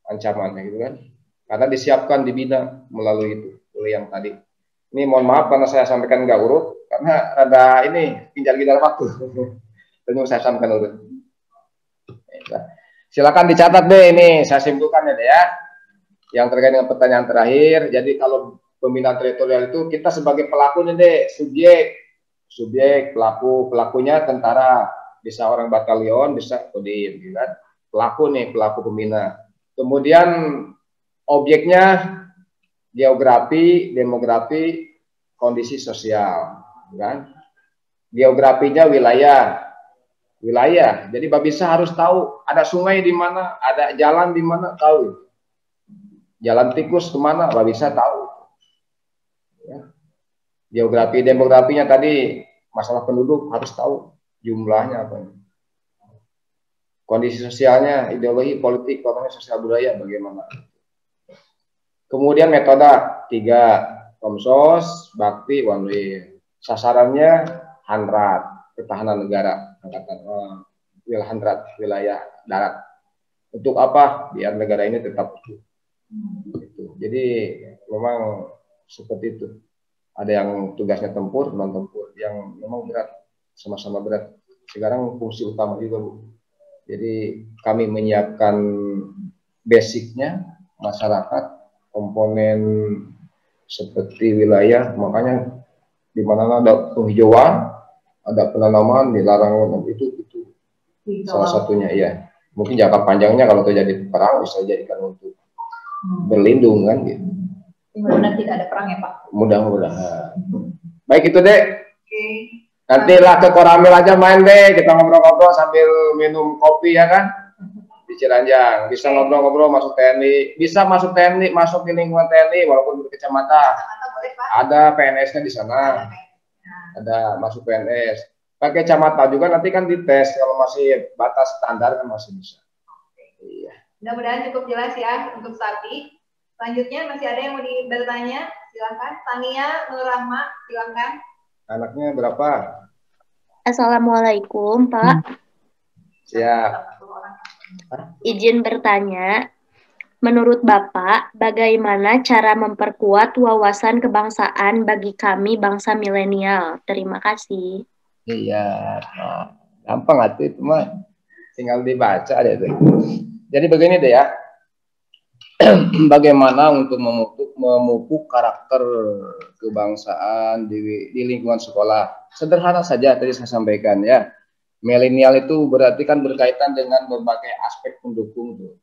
ancamannya gitu kan. Karena disiapkan, dibina melalui itu, oleh yang tadi. Ini mohon maaf karena saya sampaikan nggak urut, karena ada ini ginjal-ginjal waktu. Tentu saya sampaikan urut. Silakan dicatat deh ini, saya simpulkan ya deh ya. Yang terkait dengan pertanyaan terakhir, jadi kalau pembinaan teritorial itu kita sebagai pelakunya deh, subjek, pelakunya tentara, bisa orang batalion, bisa kodim, gitu kan. Pelaku pembina. Kemudian objeknya geografi, demografi, kondisi sosial, kan? Geografinya wilayah, wilayah. Jadi Babinsa harus tahu ada sungai di mana, ada jalan di mana, tahu. Jalan tikus kemana, Babinsa tahu. Ya. Geografi, demografinya tadi, masalah penduduk harus tahu jumlahnya apa. Kondisi sosialnya, ideologi, politik, ekonomi, sosial budaya bagaimana. Kemudian metode 3, Komsos, Bakti, Wanwil. Sasarannya Handrat, Pertahanan Negara, Angkatan Handrat, wilayah darat. Untuk apa? Biar negara ini tetap utuh. Gitu. Jadi memang seperti itu. Ada yang tugasnya tempur, non tempur, yang memang berat, sama-sama berat. Sekarang fungsi utama juga, Bu. Jadi kami menyiapkan basicnya masyarakat, komponen seperti wilayah, makanya di mana ada penghijauan, ada penanaman, dilarang itu salah satunya, iya. Mungkin jangka panjangnya kalau terjadi perang bisa dijadikan untuk berlindung kan gitu. Mudah-mudahan tidak ada perang ya Pak. Mudah-mudahan. Baik itu Dek. Oke. Nanti lah ke Koramil aja main deh, kita ngobrol-ngobrol sambil minum kopi ya kan. Di Ciranjang, bisa ngobrol-ngobrol, masuk TNI, bisa masuk TNI, masuk di lingkungan TNI walaupun di kecamatan. Ada PNS-nya di sana. Ada masuk PNS. Pakai kecamatan juga nanti kan dites, kalau masih batas standar kan masih bisa. Iya. Mudah-mudahan cukup jelas ya untuk Sapi. Selanjutnya masih ada yang mau bertanya? Silakan. Tania Nur Rahma, silakan. Anaknya berapa? Assalamualaikum Pak. Siap. Izin bertanya, menurut Bapak, bagaimana cara memperkuat wawasan kebangsaan bagi kami bangsa milenial? Terima kasih. Iya, gampang atuh itu mah, tinggal dibaca deh tuh. Jadi begini deh ya, bagaimana untuk memupuk karakter kebangsaan di lingkungan sekolah. Sederhana saja tadi saya sampaikan ya. Milenial itu berarti kan berkaitan dengan berbagai aspek pendukung tuh.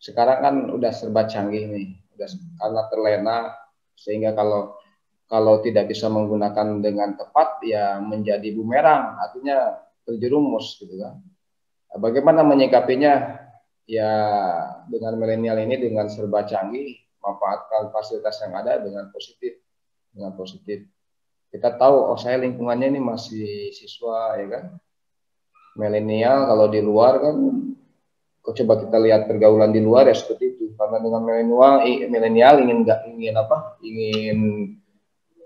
Sekarang kan udah serba canggih nih, udah karena terlena sehingga kalau tidak bisa menggunakan dengan tepat ya menjadi bumerang, artinya terjerumus gitu kan. Bagaimana menyikapinya? Ya dengan milenial ini dengan serba canggih, manfaatkan fasilitas yang ada dengan positif, Kita tahu, oh saya lingkungannya ini masih siswa ya kan. Milenial kalau di luar kan, coba kita lihat pergaulan di luar ya seperti itu. Karena dengan milenial ingin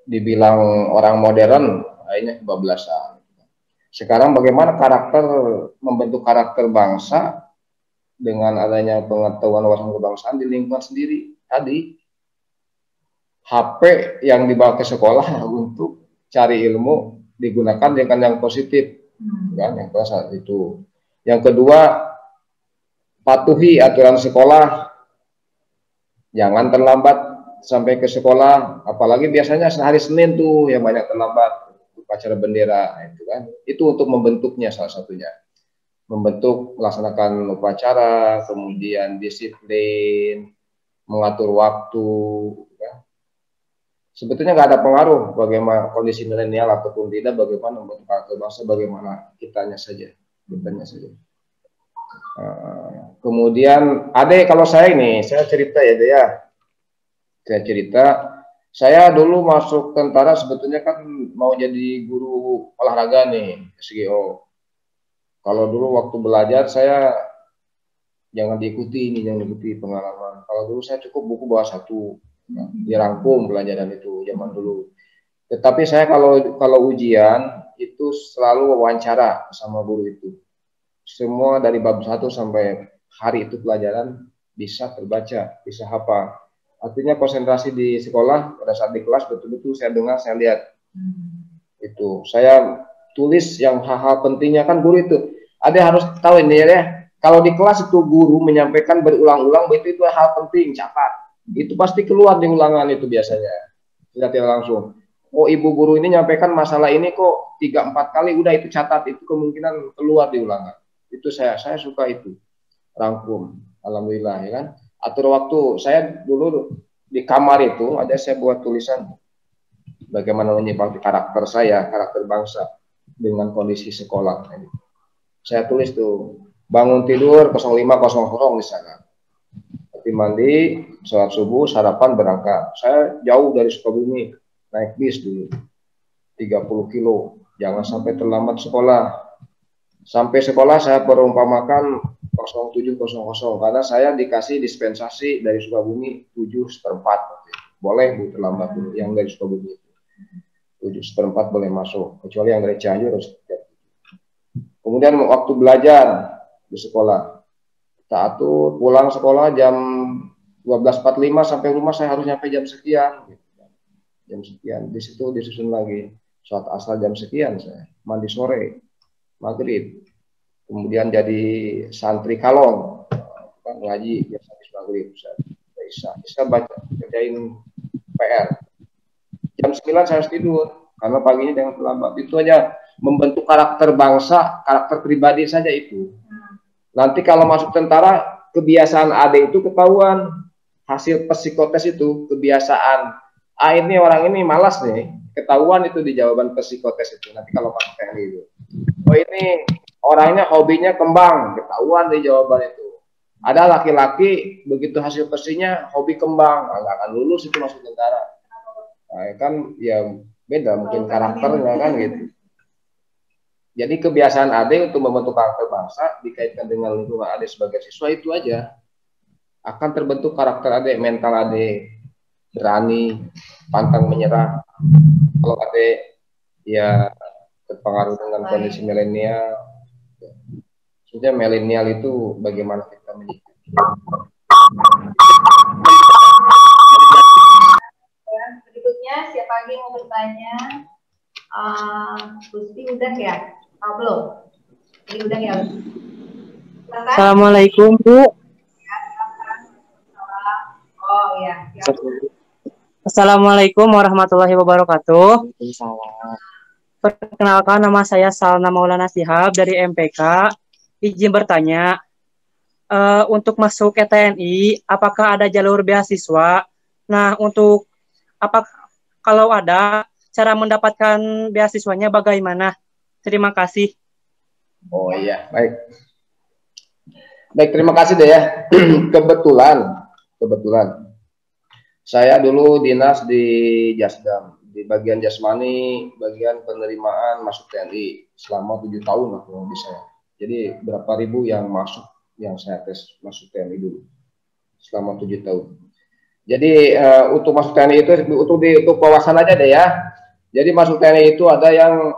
dibilang orang modern, akhirnya kebablasan. Sekarang bagaimana membentuk karakter bangsa dengan adanya pengetahuan wawasan kebangsaan di lingkungan sendiri. Tadi HP yang dibawa ke sekolah untuk cari ilmu digunakan dengan yang positif, kan? Yang saat itu. Yang kedua, patuhi aturan sekolah, jangan terlambat sampai ke sekolah. Apalagi biasanya hari Senin tuh yang banyak terlambat upacara bendera, itu kan. Itu untuk membentuknya salah satunya. Membentuk, melaksanakan upacara, kemudian disiplin, mengatur waktu. Ya. Sebetulnya nggak ada pengaruh bagaimana kondisi milenial ataupun tidak, bagaimana membentuk karakter bangsa, bagaimana kitanya saja. Kemudian, kalau saya cerita ya, Dea. Saya dulu masuk tentara sebetulnya kan mau jadi guru olahraga nih, SGO. Kalau dulu waktu belajar saya jangan diikuti pengalaman. Kalau dulu saya cukup buku bawa 1, dirangkum pelajaran itu zaman dulu. Tetapi saya kalau ujian itu selalu wawancara sama guru itu. Semua dari bab 1 sampai hari itu pelajaran bisa terbaca, bisa hafal. Artinya konsentrasi di sekolah pada saat di kelas betul-betul saya dengar, saya lihat. Itu saya tulis yang hal-hal pentingnya kan guru itu. Ada harus tahu ini ya. Kalau di kelas itu guru menyampaikan berulang-ulang itu hal penting, catat. Itu pasti keluar di ulangan itu biasanya. Tidak langsung. Oh, ibu guru ini nyampaikan masalah ini kok 3-4 kali, udah itu catat, itu kemungkinan keluar di ulangan. Itu saya suka itu. Rangkum. Alhamdulillah ya kan. Atur waktu. Saya dulu di kamar itu ada saya buat tulisan bagaimana menyikapi karakter saya, karakter bangsa dengan kondisi sekolah. Saya tulis tuh, bangun tidur 05.00 misalkan. Tapi mandi, sholat subuh, sarapan, berangkat. Saya jauh dari Sukabumi, naik bis dulu, 30 kilo. Jangan sampai terlambat sekolah. Sampai sekolah saya perumpamakan 07.00 karena saya dikasih dispensasi dari Sukabumi 7/4. Boleh Bu terlambat dulu yang dari Sukabumi. 7/4 boleh masuk, kecuali yang dari Cianjur harus. Kemudian waktu belajar di sekolah, kita atur pulang sekolah jam 12.45 sampai rumah saya harus nyampe jam sekian. Jam sekian, di situ disusun lagi. Sholat asar jam sekian saya, mandi sore, maghrib. Kemudian jadi santri kalong, ngaji biasa habis maghrib, bisa baca, kerjain PR. Jam 9 saya harus tidur, karena paginya jangan terlambat. Itu aja membentuk karakter bangsa, karakter pribadi saja itu. Nanti kalau masuk tentara, kebiasaan AD itu ketahuan. Hasil psikotes itu, kebiasaan. Ini orang ini malas nih, ketahuan itu di jawaban psikotes itu. Nanti kalau masuk TNI itu. Oh ini orangnya hobinya kembang, ketahuan di jawaban itu. Ada laki-laki, begitu hasil pesinya, hobi kembang, nggak akan lulus itu masuk tentara. Nah, kan ya beda mungkin karakternya kan gitu. Jadi kebiasaan AD untuk membentuk karakter bangsa dikaitkan dengan lingkungan AD sebagai siswa itu aja. Akan terbentuk karakter AD, mental AD, berani, pantang menyerah. Kalau AD ya terpengaruh dengan kondisi milenial. Maksudnya milenial itu bagaimana kita menyikapi. Berikutnya siapa lagi mau bertanya? Gusti udah ya? Pablo, ini udah ya? Silakan. Assalamualaikum Bu. Oh ya. Assalamualaikum warahmatullahi wabarakatuh. Perkenalkan, nama saya Salna Maulana Shihab dari MPK. Izin bertanya, untuk masuk ke TNI, apakah ada jalur beasiswa? Nah, untuk apa kalau ada, cara mendapatkan beasiswanya bagaimana? Terima kasih. Oh iya, baik. Baik, terima kasih deh ya. Kebetulan. Saya dulu dinas di Jasdam, di bagian jasmani, bagian penerimaan masuk TNI selama 7 tahun lah kalau bisa. Jadi berapa ribu yang masuk, yang saya tes masuk TNI dulu selama 7 tahun. Jadi untuk masuk TNI itu untuk wawasan aja deh ya. Jadi masuk TNI itu ada yang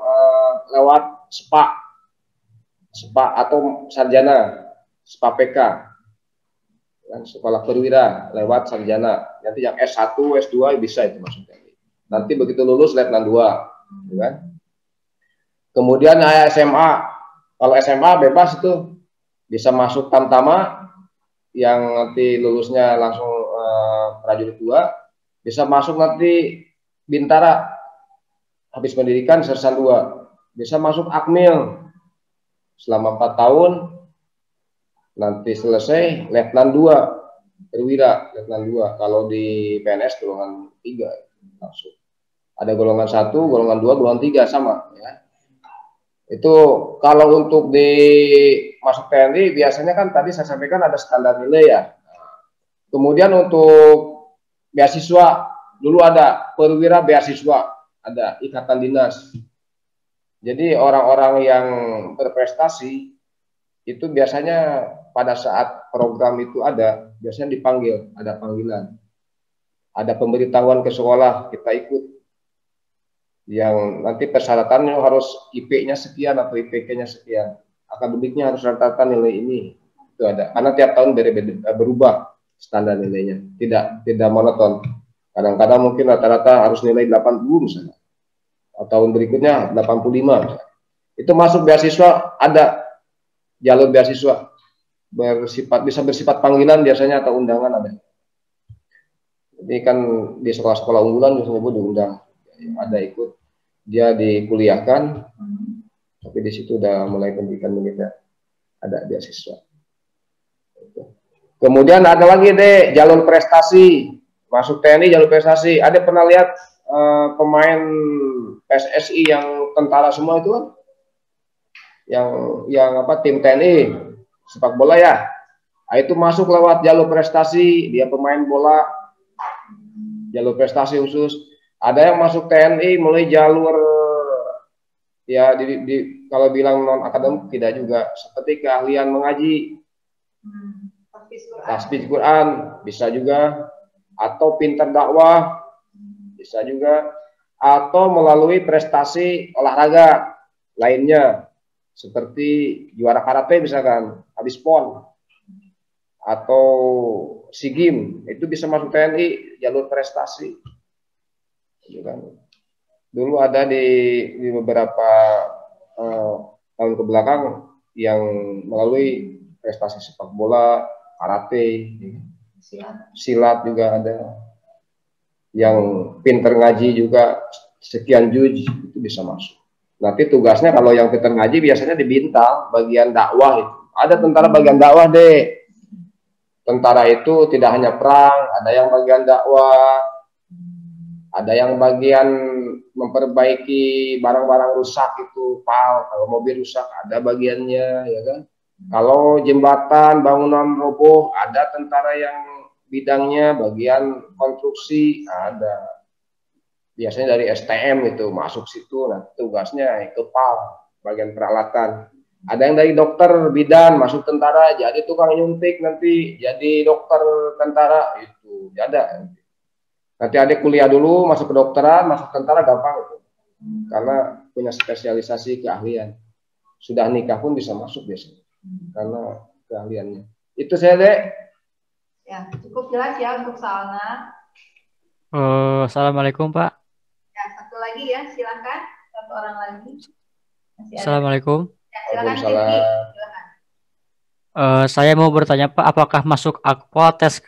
lewat SPA atau sarjana, SPA PK, dan sekolah perwira lewat sarjana. Nanti yang S1, S2 bisa itu masuk TNI. Nanti begitu lulus letnan 2, kan? Kemudian SMA, kalau SMA bebas itu bisa masuk Tamtama, yang nanti lulusnya langsung prajurit 2, bisa masuk nanti Bintara, habis pendidikan sersan 2, bisa masuk Akmil selama 4 tahun, nanti selesai letnan 2, perwira letnan 2. Kalau di PNS golongan 3 langsung. Ada golongan 1, golongan 2, golongan 3 sama ya. Itu kalau untuk di masuk TNI biasanya kan tadi saya sampaikan ada standar nilai ya. Kemudian untuk beasiswa dulu ada perwira beasiswa, ada ikatan dinas. Jadi orang-orang yang berprestasi itu biasanya pada saat program itu ada, biasanya dipanggil, ada panggilan. Ada pemberitahuan ke sekolah, kita ikut. Yang nanti persyaratannya harus IP-nya sekian atau IPK-nya sekian. Akademiknya harus rata-rata nilai ini. Itu ada. Karena tiap tahun berubah standar nilainya. Tidak monoton. Kadang-kadang mungkin rata-rata harus nilai 80 misalnya. Atau tahun berikutnya 85 misalnya. Itu masuk beasiswa, ada jalur beasiswa. Bisa bersifat panggilan biasanya atau undangan ada. Jadi kan di sekolah-sekolah unggulan biasanya diundang. Ada ikut, dia dikuliahkan, tapi di situ udah mulai pendidikan militer, ada beasiswa. Kemudian ada lagi deh jalur prestasi, masuk TNI jalur prestasi. Ada pernah lihat pemain PSSI yang tentara semua itu kan? yang apa tim TNI sepak bola ya. Nah, itu masuk lewat jalur prestasi, dia pemain bola, jalur prestasi khusus. Ada yang masuk TNI mulai jalur ya kalau bilang non akademik tidak juga, seperti keahlian mengaji, tahfiz Quran bisa juga, atau pintar dakwah bisa juga, atau melalui prestasi olahraga lainnya seperti juara karate misalkan habis PON atau SEA Games, itu bisa masuk TNI jalur prestasi. Gitu kan. Dulu ada di beberapa tahun kebelakang yang melalui prestasi sepak bola, karate, silat juga ada, yang pinter ngaji juga sekian juz itu bisa masuk. Nanti tugasnya kalau yang pinter ngaji biasanya di bintang bagian dakwah itu. Ada tentara bagian dakwah deh. Tentara itu tidak hanya perang, ada yang bagian dakwah, ada yang bagian memperbaiki barang-barang rusak itu, kalau mobil rusak ada bagiannya, ya kan. Kalau jembatan, bangunan roboh, ada tentara yang bidangnya bagian konstruksi, ada. Biasanya dari STM itu masuk situ, nah tugasnya ke bagian peralatan. Ada yang dari dokter bidan masuk tentara, jadi tukang nyuntik nanti jadi dokter tentara itu, ada. Nanti adik kuliah dulu, masuk kedokteran, masuk tentara gampang itu. Karena punya spesialisasi keahlian. Sudah nikah pun bisa masuk biasanya. Karena keahliannya. Itu saya, Dek. Ya, cukup jelas ya untuk soalnya. Assalamualaikum, Pak. Ya, satu lagi ya, silakan. Satu orang lagi. Assalamualaikum. Ya, silakan, silakan. Saya mau bertanya, Pak, apakah masuk akpol tes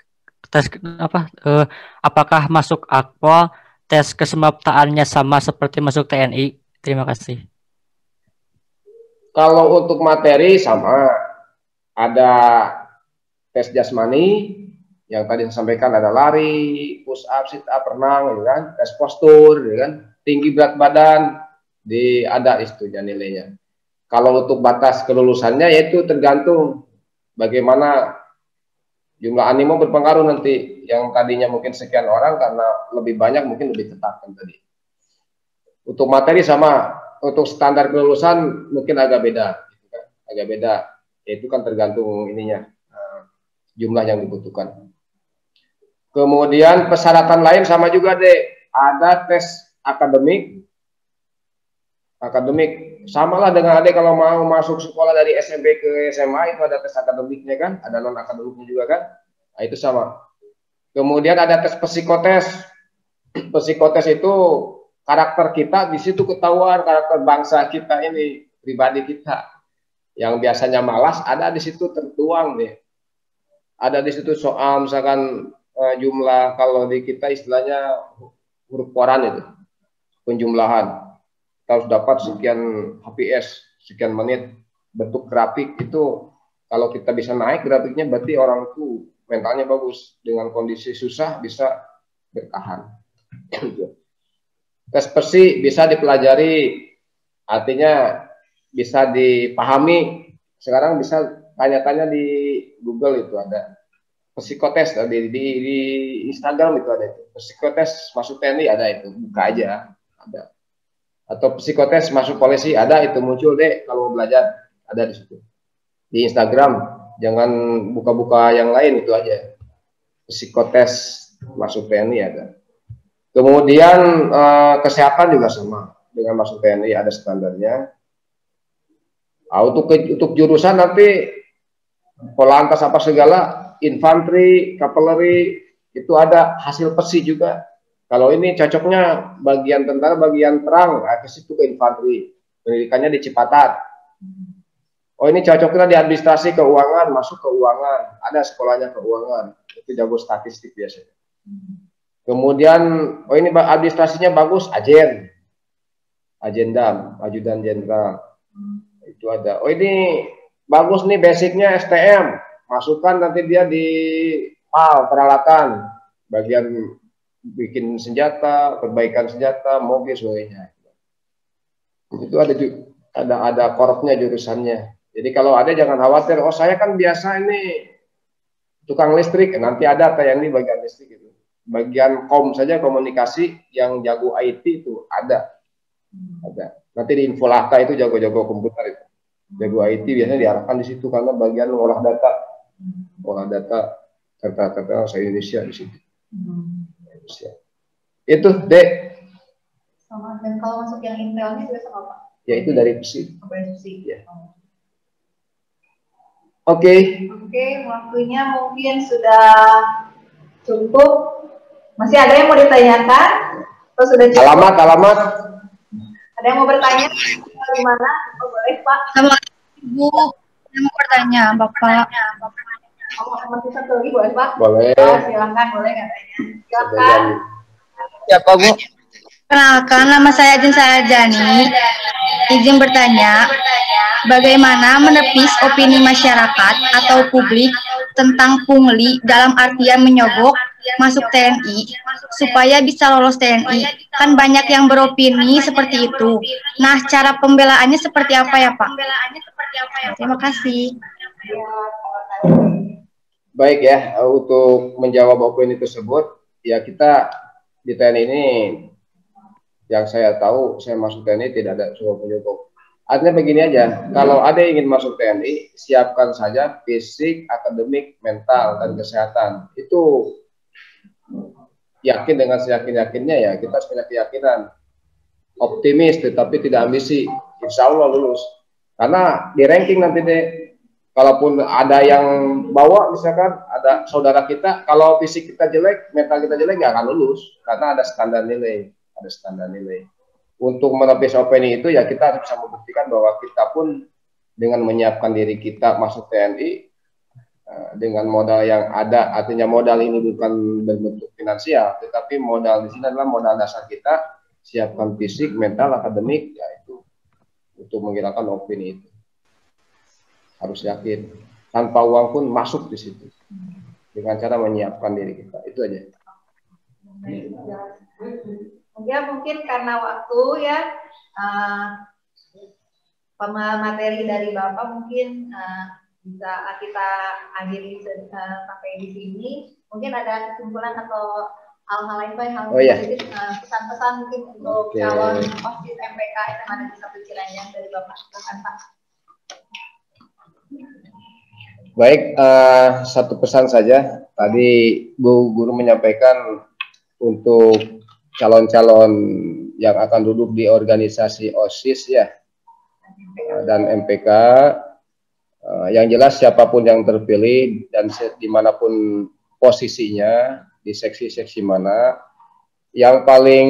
apakah masuk akpol tes kesemaptaannya sama seperti masuk TNI? Terima kasih. Kalau untuk materi sama, ada tes jasmani yang tadi saya sampaikan, ada lari, push up, sit up, renang, ya kan? Tes postur, ya kan? Tinggi berat badan, ada itu nilainya. Kalau untuk batas kelulusannya yaitu tergantung bagaimana jumlah animo berpengaruh nanti. Yang tadinya mungkin sekian orang karena lebih banyak mungkin lebih ketat kan tadi. Untuk materi sama, untuk standar kelulusan mungkin agak beda, gitu kan? Agak beda. Itu kan tergantung ininya jumlah yang dibutuhkan. Kemudian persyaratan lain sama juga deh. Ada tes akademik samalah dengan adik kalau mau masuk sekolah dari SMP ke SMA itu ada tes akademiknya kan, ada non akademiknya juga kan, nah, itu sama. Kemudian ada tes psikotes. Psikotes itu karakter kita, di situ ketahuan karakter bangsa kita ini, pribadi kita. Yang biasanya malas ada di situ tertuang nih. Ada di situ soal misalkan jumlah, kalau di kita istilahnya huruf koran itu, penjumlahan. Harus dapat sekian HPS, sekian menit, bentuk grafik itu. Kalau kita bisa naik grafiknya berarti orang itu mentalnya bagus, dengan kondisi susah bisa bertahan. Tes persi bisa dipelajari, artinya bisa dipahami. Sekarang bisa tanya-tanya di Google, itu ada psikotes, di Instagram itu ada itu. Psikotes masuk TNI ada itu, buka aja, ada. Atau psikotes masuk polisi ada itu, muncul deh kalau belajar, ada di situ. Di Instagram, jangan buka-buka yang lain, itu aja. Psikotes masuk TNI ada. Kemudian kesehatan juga sama dengan masuk TNI, ada standarnya. Untuk jurusan nanti polantas apa segala, infanteri, cavalry, itu ada hasil persi juga. Kalau ini cocoknya bagian tentara, bagian perang, ke situ ke infanteri. Pendidikannya di Cipatat. Oh, ini cocoknya di administrasi keuangan, masuk keuangan. Ada sekolahnya keuangan. Itu jago statistik biasanya. Kemudian, oh ini administrasinya bagus, ajudan jenderal. Itu ada. Oh ini bagus nih basicnya STM. Masukkan nanti dia di peralatan. Bagian bikin senjata, perbaikan senjata, mobil, sebagainya. Itu ada juga. ada korupnya jurusannya. Jadi kalau ada jangan khawatir, oh saya kan biasa ini tukang listrik, nanti ada TNI bagian listrik gitu. Bagian kom saja komunikasi yang jago IT itu ada. Nanti di Infolaka itu jago-jago komputer itu. Jago IT biasanya diarahkan di situ karena bagian olah data serta se-Indonesia di situ. Itu Dek. Sama, dan kalau masuk yang Intelnya juga sama Pak? Ya itu dari PSI. Ya. Oke, waktunya mungkin sudah cukup. Masih ada yang mau ditanyakan? Atau sudah cukup? Alamat. Ada yang mau bertanya? Gimana? Oh, boleh Pak. Sama Ibu, saya mau bertanya Bapak. Masih satu lagi boleh Pak? Boleh. Oh, silakan, boleh katanya. Silakan. Ya Pak Bu. Kenalkan, nama saya Ajin Sarajani. Izin bertanya, bagaimana menepis opini masyarakat atau publik tentang pungli dalam artian menyogok masuk TNI supaya bisa lolos TNI? Kan banyak yang beropini seperti itu. Nah, cara pembelaannya seperti apa ya Pak? Terima kasih. Baik ya, untuk menjawab opini tersebut, ya kita di TNI ini yang saya tahu, saya masuk TNI tidak ada semua penyogok. Artinya begini aja, kalau ada yang ingin masuk TNI, siapkan saja fisik, akademik, mental, dan kesehatan. Itu yakin dengan seyakin-yakinnya ya, kita harus punya keyakinan. Optimis, tetapi tidak ambisi. Insya Allah lulus. Karena di ranking nanti deh, kalaupun ada yang bawa, misalkan ada saudara kita, kalau fisik kita jelek, mental kita jelek, nggak akan lulus. Karena ada standar nilai. Untuk menepis opini itu ya kita harus bisa membuktikan bahwa kita pun dengan menyiapkan diri kita masuk TNI dengan modal yang ada, artinya modal ini bukan berbentuk finansial, tetapi modal di sini adalah modal dasar kita, siapkan fisik, mental, akademik, yaitu untuk menghilangkan opini itu. Harus yakin, tanpa uang pun masuk di situ dengan cara menyiapkan diri kita, itu aja. Ya mungkin karena waktu ya materi dari Bapak mungkin bisa kita akhiri sampai di sini. Mungkin ada kesimpulan atau hal-hal lain Pak yang positif, pesan-pesan mungkin untuk calon OSIS MPK yang ada di satu Ciranjang dari Bapak. Silakan Pak. Baik, satu pesan saja. Tadi Bu Guru menyampaikan untuk calon-calon yang akan duduk di organisasi OSIS ya dan MPK, yang jelas siapapun yang terpilih dan dimanapun posisinya di seksi-seksi mana, yang paling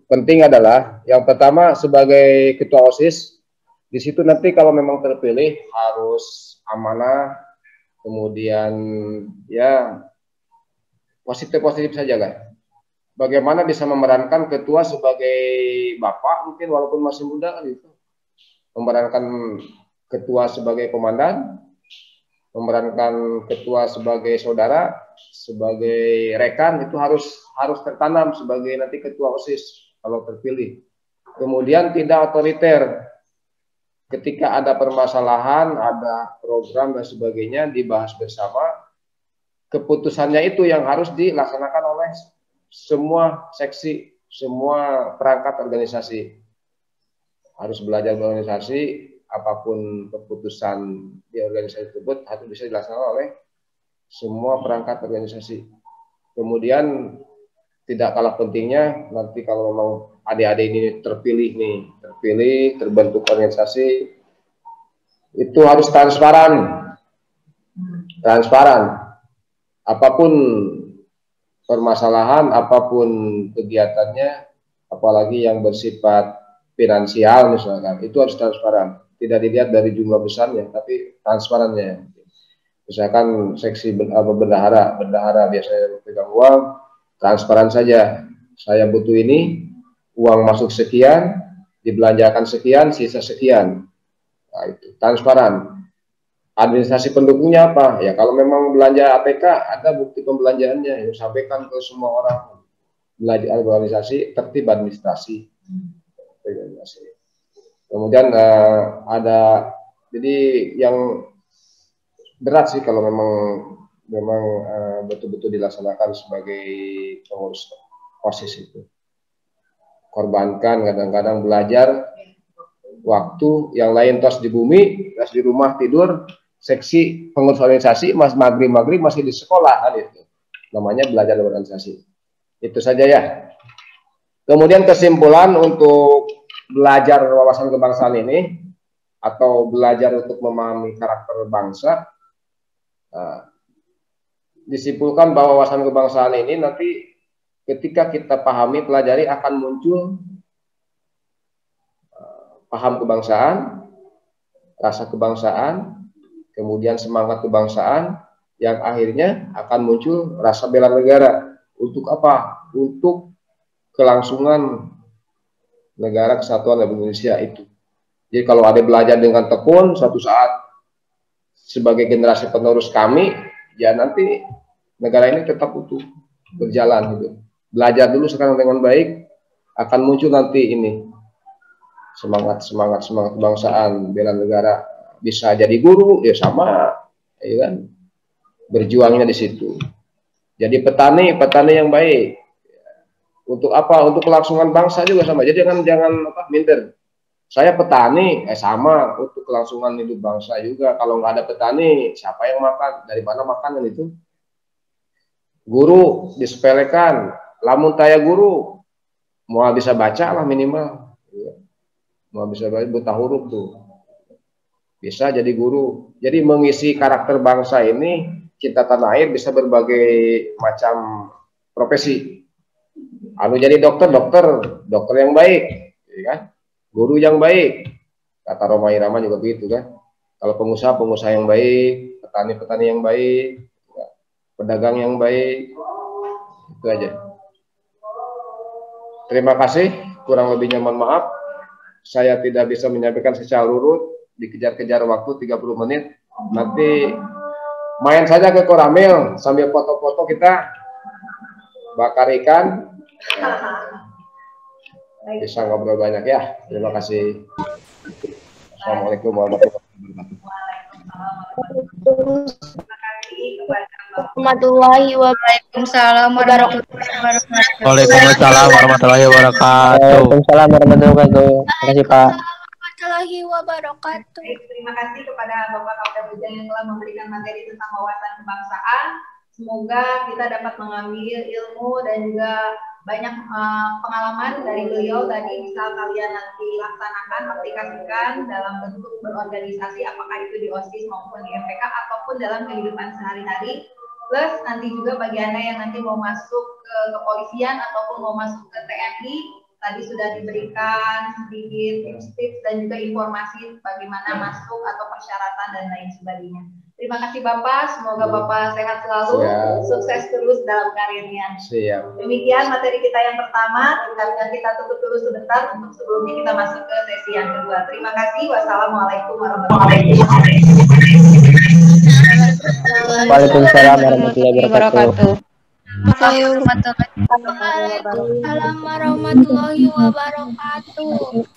penting adalah yang pertama sebagai ketua OSIS di situ nanti kalau memang terpilih harus amanah, kemudian ya positif saja kan. Bagaimana bisa memerankan ketua sebagai bapak mungkin walaupun masih muda kan itu, memerankan ketua sebagai komandan, memerankan ketua sebagai saudara, sebagai rekan, itu harus tertanam sebagai nanti ketua OSIS kalau terpilih. Kemudian tidak otoriter, ketika ada permasalahan, ada program dan sebagainya dibahas bersama, keputusannya itu yang harus dilaksanakan oleh semua seksi, semua perangkat organisasi. Harus belajar berorganisasi, apapun keputusan di organisasi tersebut harus bisa dilaksanakan oleh semua perangkat organisasi. Kemudian tidak kalah pentingnya nanti kalau memang adik-adik ini terpilih terbentuk organisasi, itu harus transparan. Apapun permasalahan, apapun kegiatannya, apalagi yang bersifat finansial misalkan, itu harus transparan. Tidak dilihat dari jumlah besarnya, tapi transparannya. Misalkan seksi bendahara biasanya pegang uang, transparan saja. Saya butuh ini, uang masuk sekian, dibelanjakan sekian, sisa sekian. Nah, itu transparan. Administrasi pendukungnya apa? Ya kalau memang belanja APK, ada bukti pembelanjaannya, yang sampaikan ke semua orang. Belajar organisasi, tertib administrasi. Kemudian ada, jadi yang berat sih kalau memang betul-betul dilaksanakan sebagai pengurus OSIS itu. Korbankan kadang-kadang belajar waktu yang lain tos di bumi, tos di rumah tidur, seksi pengurus organisasi maghrib masih di sekolah kan itu. Namanya belajar organisasi. Itu saja ya. Kemudian kesimpulan untuk belajar wawasan kebangsaan ini atau belajar untuk memahami karakter bangsa, disimpulkan bahwa wawasan kebangsaan ini nanti ketika kita pahami, pelajari akan muncul paham kebangsaan, rasa kebangsaan, kemudian semangat kebangsaan, yang akhirnya akan muncul rasa bela negara. Untuk apa? Untuk kelangsungan negara kesatuan Republik Indonesia itu. Jadi kalau ada belajar dengan tekun, suatu saat sebagai generasi penerus kami, ya nanti negara ini tetap utuh berjalan gitu. Belajar dulu sekarang dengan baik, akan muncul nanti ini semangat kebangsaan, bela negara. Bisa jadi guru ya sama, ya kan, berjuangnya di situ. Jadi petani yang baik. Untuk apa? Untuk kelangsungan bangsa juga sama. Jadi jangan minder. Saya petani, sama untuk kelangsungan hidup bangsa juga. Kalau nggak ada petani, siapa yang makan? Dari mana makanan itu? Guru disepelekan, lamun taya guru, mau bisa baca lah minimal. Mau bisa baca buta huruf tuh. Bisa jadi guru. Jadi mengisi karakter bangsa ini, cinta tanah air bisa berbagai macam profesi. Jadi dokter yang baik, ya kan? Guru yang baik, kata Roma Irama juga begitu kan. Kalau pengusaha yang baik, petani yang baik, pedagang yang baik, itu aja. Terima kasih, kurang lebihnya mohon maaf. Saya tidak bisa menyampaikan secara urut, dikejar-kejar waktu 30 menit. Nanti main saja ke Koramil sambil foto-foto kita bakar ikan. Bisa ngobrol banyak ya. Terima kasih. Assalamualaikum warahmatullahi wabarakatuh. Warahmatullahi wabarakatuh. Waalaikumsalam warahmatullahi wabarakatuh. Waalaikumsalam warahmatullahi wabarakatuh. Terima kasih Pak. Warahmatullahi wabarakatuh. Terima kasih kepada Bapak Kapolda Bujang yang telah memberikan materi tentang wawasan kebangsaan. Semoga kita dapat mengambil ilmu dan juga banyak pengalaman dari beliau tadi bisa kalian nanti laksanakan, aplikasikan dalam bentuk berorganisasi, apakah itu di OSIS maupun di MPK ataupun dalam kehidupan sehari-hari. Plus nanti juga bagi Anda yang nanti mau masuk ke kepolisian ataupun mau masuk ke TNI, tadi sudah diberikan sedikit tips-tips dan juga informasi bagaimana masuk atau persyaratan dan lain sebagainya. Terima kasih Bapak, semoga Bapak sehat selalu, sukses terus dalam karirnya. Siap. Demikian materi kita yang pertama, kita tutup dulu sebentar untuk sebelumnya kita masuk ke sesi yang kedua. Terima kasih, wassalamualaikum warahmatullahi wabarakatuh. Waalaikumsalam warahmatullahi wabarakatuh. Waalaikumsalam warahmatullahi wabarakatuh.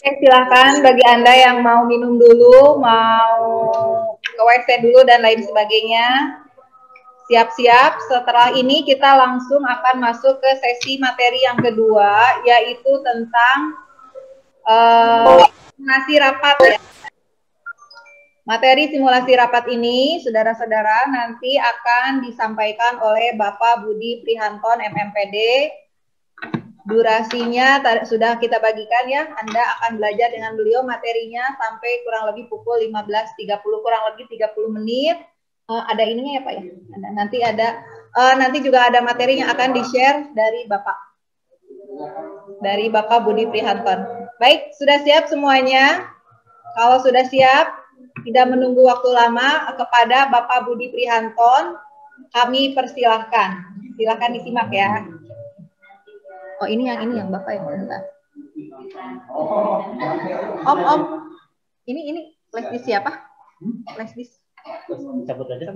Oke, silakan bagi Anda yang mau minum dulu, mau ke WC dulu dan lain sebagainya. Siap-siap, setelah ini kita langsung akan masuk ke sesi materi yang kedua, yaitu tentang simulasi rapat ya. Materi simulasi rapat ini, saudara-saudara, nanti akan disampaikan oleh Bapak Budi Prihanton, MMPD. Durasinya sudah kita bagikan ya, Anda akan belajar dengan beliau materinya sampai kurang lebih pukul 15.30, kurang lebih 30 menit. Ada ininya ya Pak ya? Nanti juga ada materi yang akan di-share dari Bapak Budi Prihanton. Baik, sudah siap semuanya? Kalau sudah siap, tidak menunggu waktu lama, kepada Bapak Budi Prihanton, kami persilahkan. Silahkan disimak ya. Oh ini yang Bapak yang bentar. Om, ini flash disk siapa? Flash disk. Cabut aja.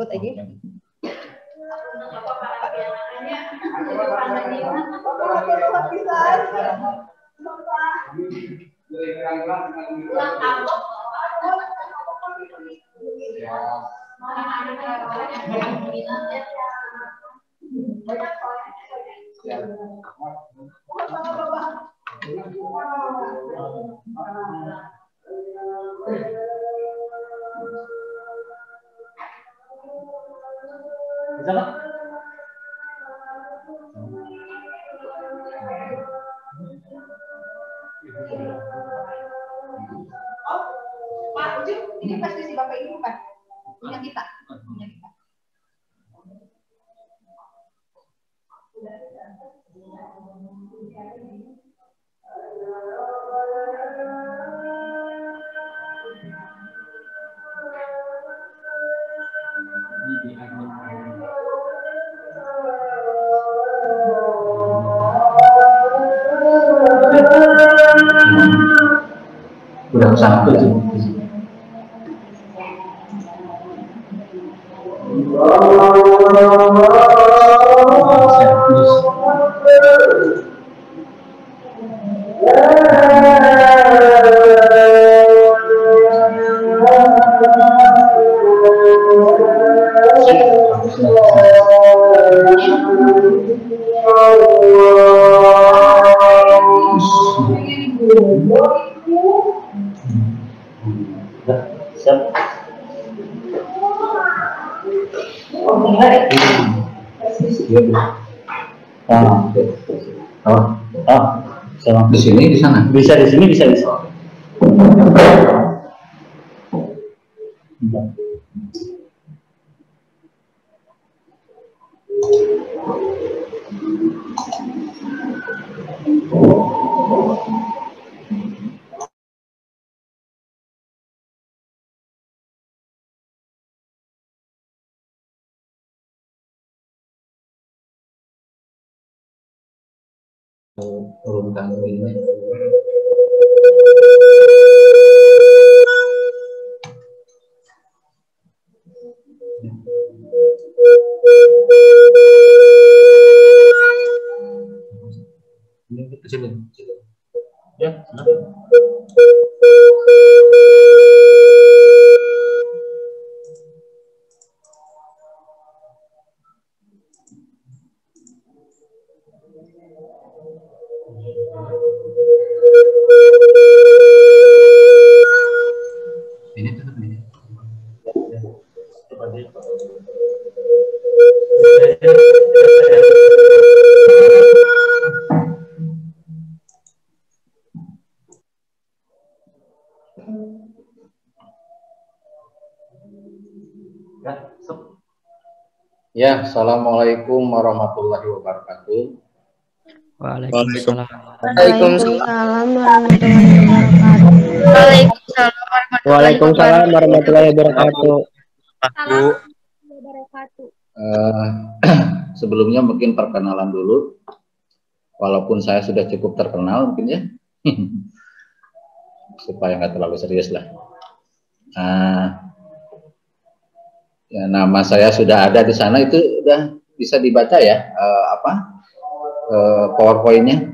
Bisa, Pak? Oh, Pak Ujung, ini pasti si Bapak Ibu kan? Punya kita. Punya kita. Udah kesana tuh. Di sini, di sana. Bisa di sini, bisa di sana. Turunkan ini. Ya, ini tutup ini. Ya, assalamualaikum warahmatullahi wabarakatuh. Waalaikumsalam. Waalaikumsalam warahmatullahi wabarakatuh. Waalaikumsalam warahmatullahi wabarakatuh. Sebelumnya mungkin perkenalan dulu, walaupun saya sudah cukup terkenal mungkin ya, supaya nggak terlalu serius lah. Ya, nama saya sudah ada di sana, itu udah bisa dibaca ya, PowerPoint-nya.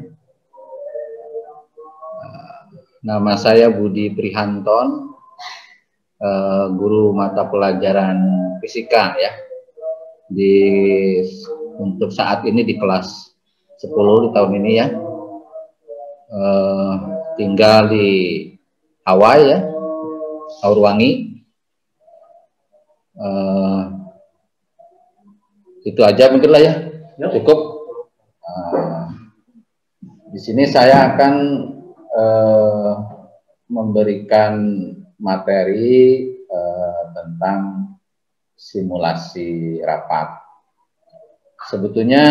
Nama saya Budi Prihanton, guru mata pelajaran fisika ya. Untuk saat ini di kelas 10 di tahun ini ya. Tinggal di Hawaii ya, Aurwangi. Itu aja mungkin lah ya, cukup. Di sini saya akan memberikan materi tentang simulasi rapat. Sebetulnya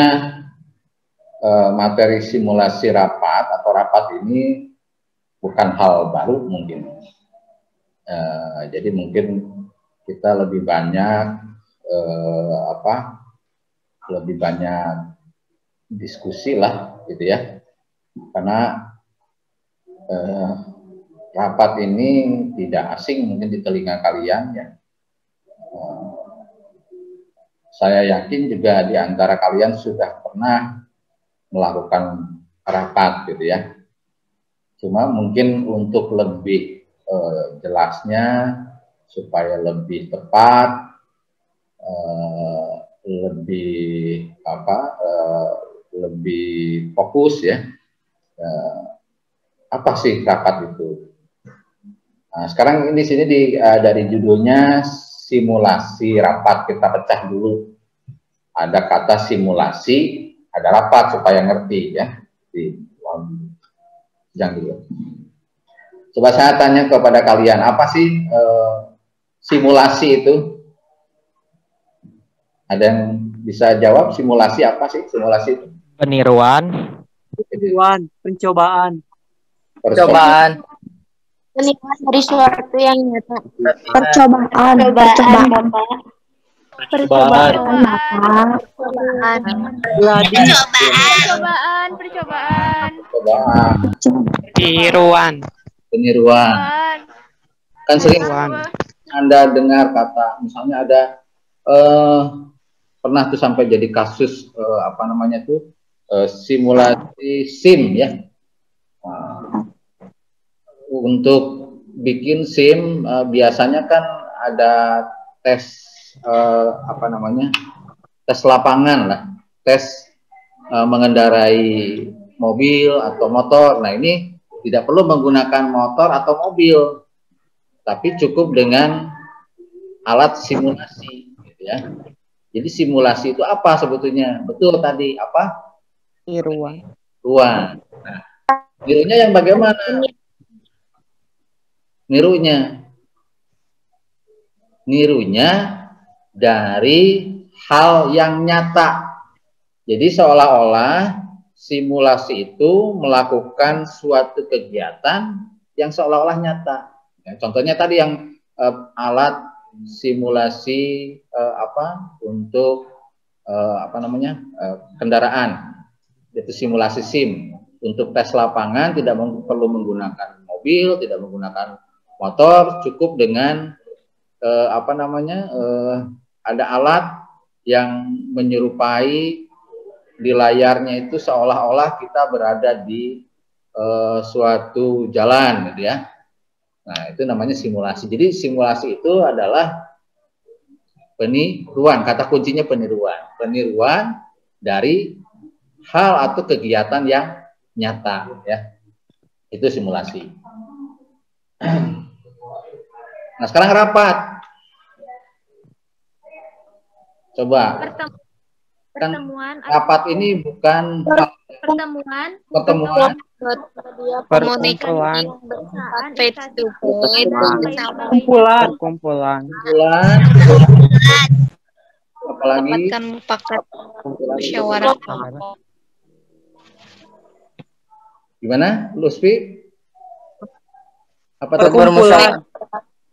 materi simulasi rapat atau rapat ini bukan hal baru mungkin. Jadi mungkin kita lebih banyak lebih banyak diskusi lah gitu ya, karena rapat ini tidak asing mungkin di telinga kalian ya. Saya yakin juga di antara kalian sudah pernah melakukan rapat gitu ya. Cuma mungkin untuk lebih jelasnya supaya lebih tepat, lebih fokus ya. Apa sih rapat itu? Nah, sekarang ini sini dari judulnya simulasi rapat, kita pecah dulu. Ada kata simulasi, ada rapat supaya ngerti ya. Jangan dulu. Coba saya tanya kepada kalian, apa sih simulasi itu? Ada yang bisa jawab simulasi apa sih simulasi itu? Peniruan. Peniruan, pencobaan. Percobaan. Peniruan dari suatu yang nyata. Percobaan. Percobaan, Bapak. Percobaan. Peniruan. Kan sering Anda dengar kata, misalnya ada pernah tuh sampai jadi kasus simulasi SIM ya. Untuk bikin SIM biasanya kan ada tes tes lapangan lah, tes mengendarai mobil atau motor. Nah, ini tidak perlu menggunakan motor atau mobil, tapi cukup dengan alat simulasi gitu ya. Jadi simulasi itu apa sebetulnya? Betul tadi apa? Niruan. Nah, nirunya yang bagaimana? Nirunya dari hal yang nyata. Jadi seolah-olah simulasi itu melakukan suatu kegiatan yang seolah-olah nyata. Ya, contohnya tadi yang alat simulasi untuk kendaraan, itu simulasi SIM. Untuk tes lapangan tidak perlu menggunakan mobil, tidak menggunakan motor, cukup dengan ada alat yang menyerupai di layarnya itu seolah-olah kita berada di suatu jalan gitu ya. Nah, itu namanya simulasi. Jadi simulasi itu adalah peniruan, kata kuncinya peniruan. Peniruan dari hal atau kegiatan yang nyata ya. Itu simulasi. Nah, sekarang rapat. Coba. Pertemuan. Rapat ini bukan Pertemuan. Perkumpulan. Kumpulan. Apalagi mendapatkan mufakat musyawarah. Gimana, Lutfi? Apa Perkumpulan.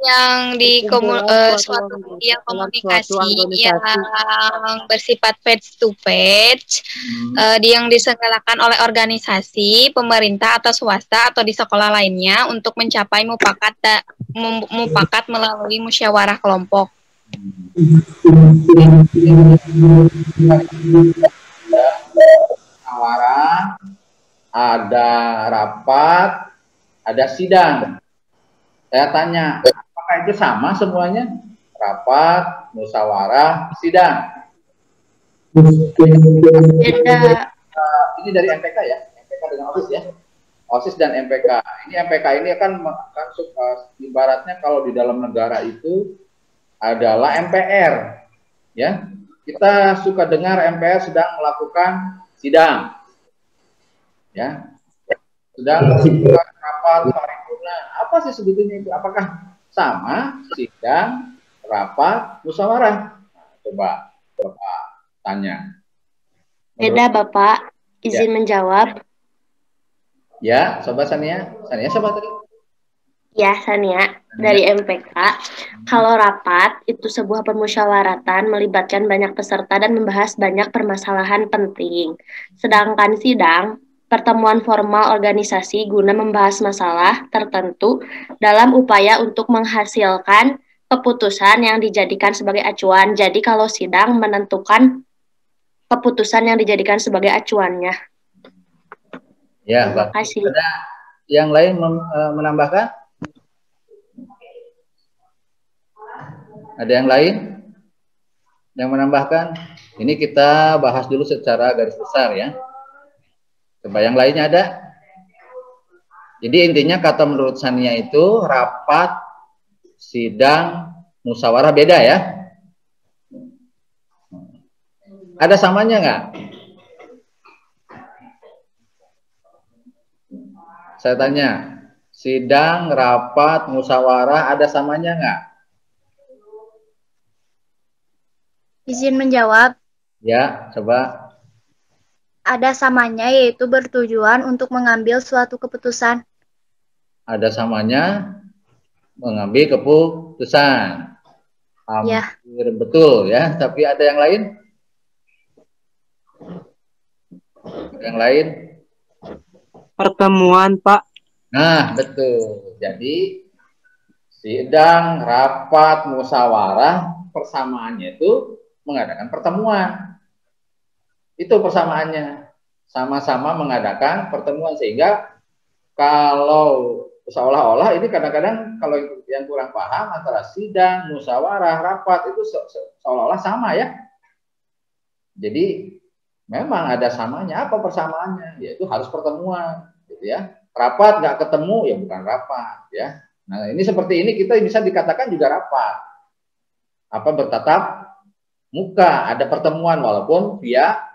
Yang di suatu media komunikasi yang bersifat face to face, yang diselenggarakan oleh organisasi, pemerintah atau swasta atau di sekolah lainnya untuk mencapai mufakat melalui musyawarah kelompok. Musyawarah, ada rapat, ada sidang. Saya tanya, apakah itu sama semuanya? Rapat, musyawarah, sidang. Ini dari MPK ya, MPK dengan OSIS ya. OSIS dan MPK. Ini MPK ini kan ibaratnya kalau di dalam negara itu adalah MPR. Ya, kita suka dengar MPR sedang melakukan sidang. Ya, sedang melakukan rapat paripurna. Apa sih sebetulnya itu? Apakah sama sidang, rapat, musyawarah? Coba tanya. Beda, Bapak. Izin menjawab. Ya, Sobat Sania. Sania siapa tadi? Ya, Sania. Dari MPK. Kalau rapat, itu sebuah permusyawaratan melibatkan banyak peserta dan membahas banyak permasalahan penting. Sedangkan sidang, pertemuan formal organisasi guna membahas masalah tertentu dalam upaya untuk menghasilkan keputusan yang dijadikan sebagai acuan. Jadi kalau sidang menentukan keputusan yang dijadikan sebagai acuannya. Ya, Terima kasih. ada yang lain menambahkan? Ada yang lain yang menambahkan? Ini kita bahas dulu secara garis besar ya. Coba yang lainnya ada? Jadi intinya kata menurut Sania itu rapat, sidang, musyawarah beda ya. Ada samanya nggak? Saya tanya, sidang, rapat, musyawarah ada samanya nggak? Izin menjawab. Ya, coba. Ada samanya, yaitu bertujuan untuk mengambil suatu keputusan. Ada samanya mengambil keputusan. Hampir betul ya, tapi ada yang lain? Yang lain? Pertemuan, Pak. Nah, betul. Jadi sidang, rapat, musyawarah, persamaannya itu mengadakan pertemuan. Itu persamaannya. Sama-sama mengadakan pertemuan sehingga kalau seolah-olah ini kadang-kadang kalau yang kurang paham antara sidang, musyawarah, rapat itu seolah-olah sama ya. Jadi memang ada samanya. Apa persamaannya? Yaitu harus pertemuan, gitu ya. Rapat nggak ketemu ya bukan rapat, ya. Nah ini seperti ini kita bisa dikatakan juga rapat. Apa bertatap muka, ada pertemuan walaupun via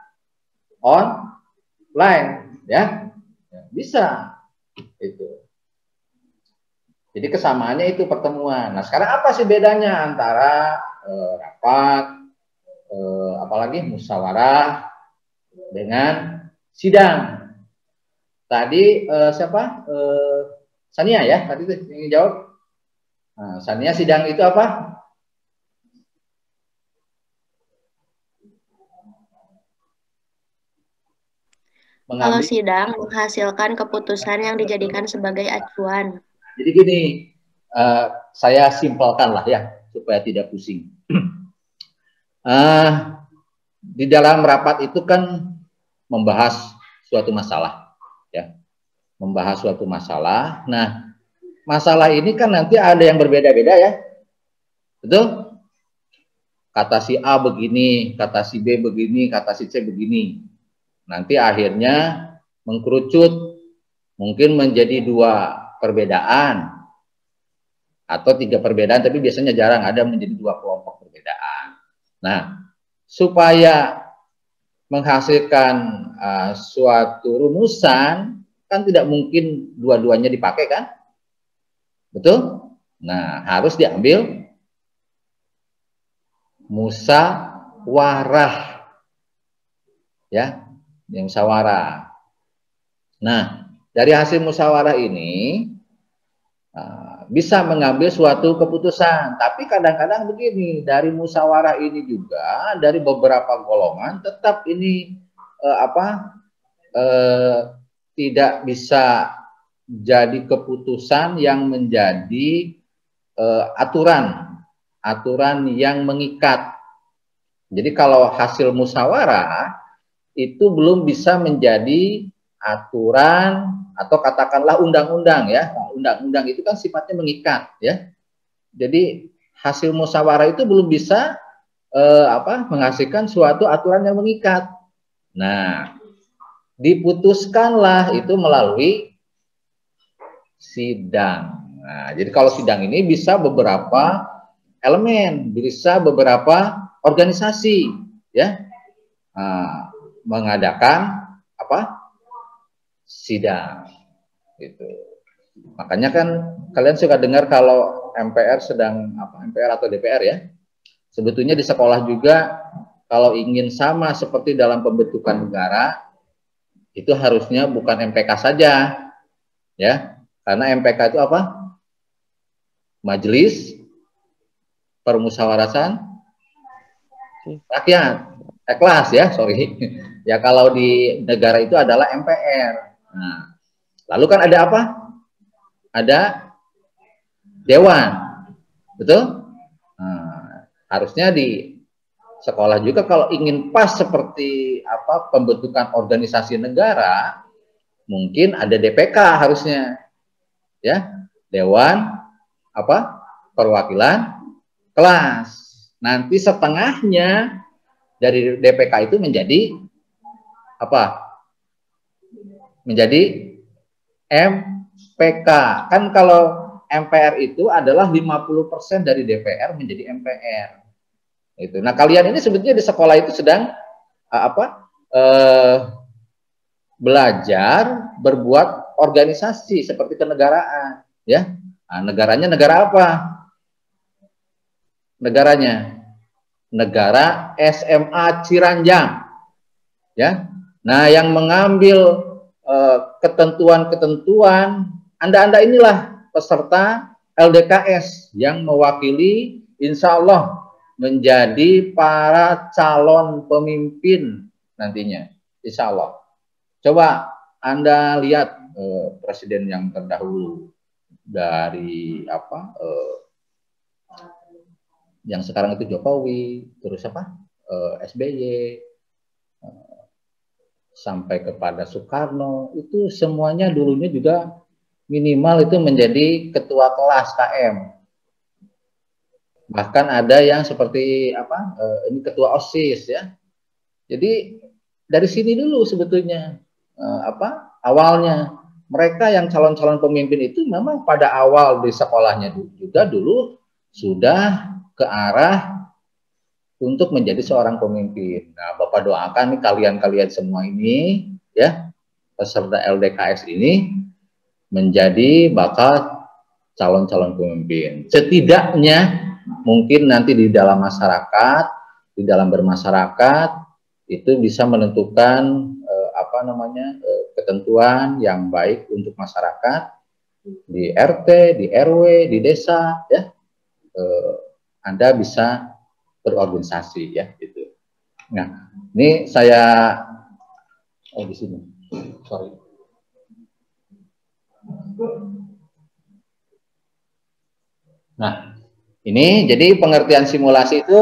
online, ya. Bisa. Itu. Jadi kesamaannya itu pertemuan. Nah sekarang apa sih bedanya antara rapat, apalagi musyawarah dengan sidang? Tadi siapa? Sania ya, tadi tuh yang jawab. Nah, Sania, sidang itu apa? Kalau sidang menghasilkan keputusan yang dijadikan sebagai acuan. Jadi gini, saya simpelkan lah ya, supaya tidak pusing. Di dalam rapat itu kan membahas suatu masalah, ya, membahas suatu masalah. Nah, masalah ini kan nanti ada yang berbeda-beda ya, betul? Kata si A begini, kata si B begini, kata si C begini. Nanti akhirnya mengkerucut, mungkin menjadi 2 perbedaan atau 3 perbedaan, tapi biasanya jarang ada menjadi 2 kelompok perbedaan. Nah, supaya menghasilkan suatu rumusan, kan tidak mungkin dua-duanya dipakai kan? Betul? Nah, harus diambil musyawarah. Ya, yang musyawarah. Nah, dari hasil musyawarah ini bisa mengambil suatu keputusan. Tapi kadang-kadang begini, dari musyawarah ini juga dari beberapa golongan tetap ini tidak bisa jadi keputusan yang menjadi aturan yang mengikat. Jadi kalau hasil musyawarah itu belum bisa menjadi aturan atau katakanlah undang-undang ya. Undang-undang itu kan sifatnya mengikat ya. Jadi hasil musyawarah itu belum bisa menghasilkan suatu aturan yang mengikat. Nah, diputuskanlah itu melalui sidang. Nah, jadi kalau sidang ini bisa beberapa elemen, bisa beberapa organisasi ya. Mengadakan sidang gitu. Makanya kan kalian suka dengar kalau MPR sedang MPR atau DPR ya. Sebetulnya di sekolah juga kalau ingin sama seperti dalam pembentukan negara itu harusnya bukan MPK saja ya. Karena MPK itu apa? Majelis Permusyawaratan Rakyat. Kelas ya, sorry. Ya kalau di negara itu adalah MPR. Nah, lalu kan ada apa? Ada dewan, betul? Harusnya di sekolah juga kalau ingin pas seperti apa pembentukan organisasi negara, mungkin ada DPK harusnya, ya, Dewan apa Perwakilan Kelas. Nanti setengahnya dari DPK itu menjadi apa? Menjadi MPK. Kan kalau MPR itu adalah 50% dari DPR menjadi MPR. Itu. Nah, kalian ini sebetulnya di sekolah itu sedang belajar berbuat organisasi seperti kenegaraan, ya. Nah, negaranya negara apa? Negaranya negara SMA Ciranjang, ya. Nah, yang mengambil ketentuan-ketentuan, Anda inilah peserta LDKS yang mewakili, insya Allah menjadi para calon pemimpin nantinya, insya Allah. Coba Anda lihat presiden yang terdahulu dari apa, yang sekarang itu Jokowi, terus apa, SBY, sampai kepada Soekarno, itu semuanya dulunya juga minimal itu menjadi ketua kelas KM. Bahkan ada yang seperti apa, ini ketua OSIS, ya. Jadi dari sini dulu sebetulnya awalnya mereka yang calon-calon pemimpin itu memang pada awal di sekolahnya juga dulu sudah ke arah untuk menjadi seorang pemimpin. Nah, Bapak doakan nih kalian-kalian semua ini, ya, peserta LDKS ini menjadi bakal calon-calon pemimpin. Setidaknya mungkin nanti di dalam masyarakat, di dalam bermasyarakat itu bisa menentukan ketentuan yang baik untuk masyarakat di RT, di RW, di desa, ya. Anda bisa berorganisasi, ya, gitu. Nah, ini saya di sini. Sorry. Nah, ini jadi pengertian simulasi itu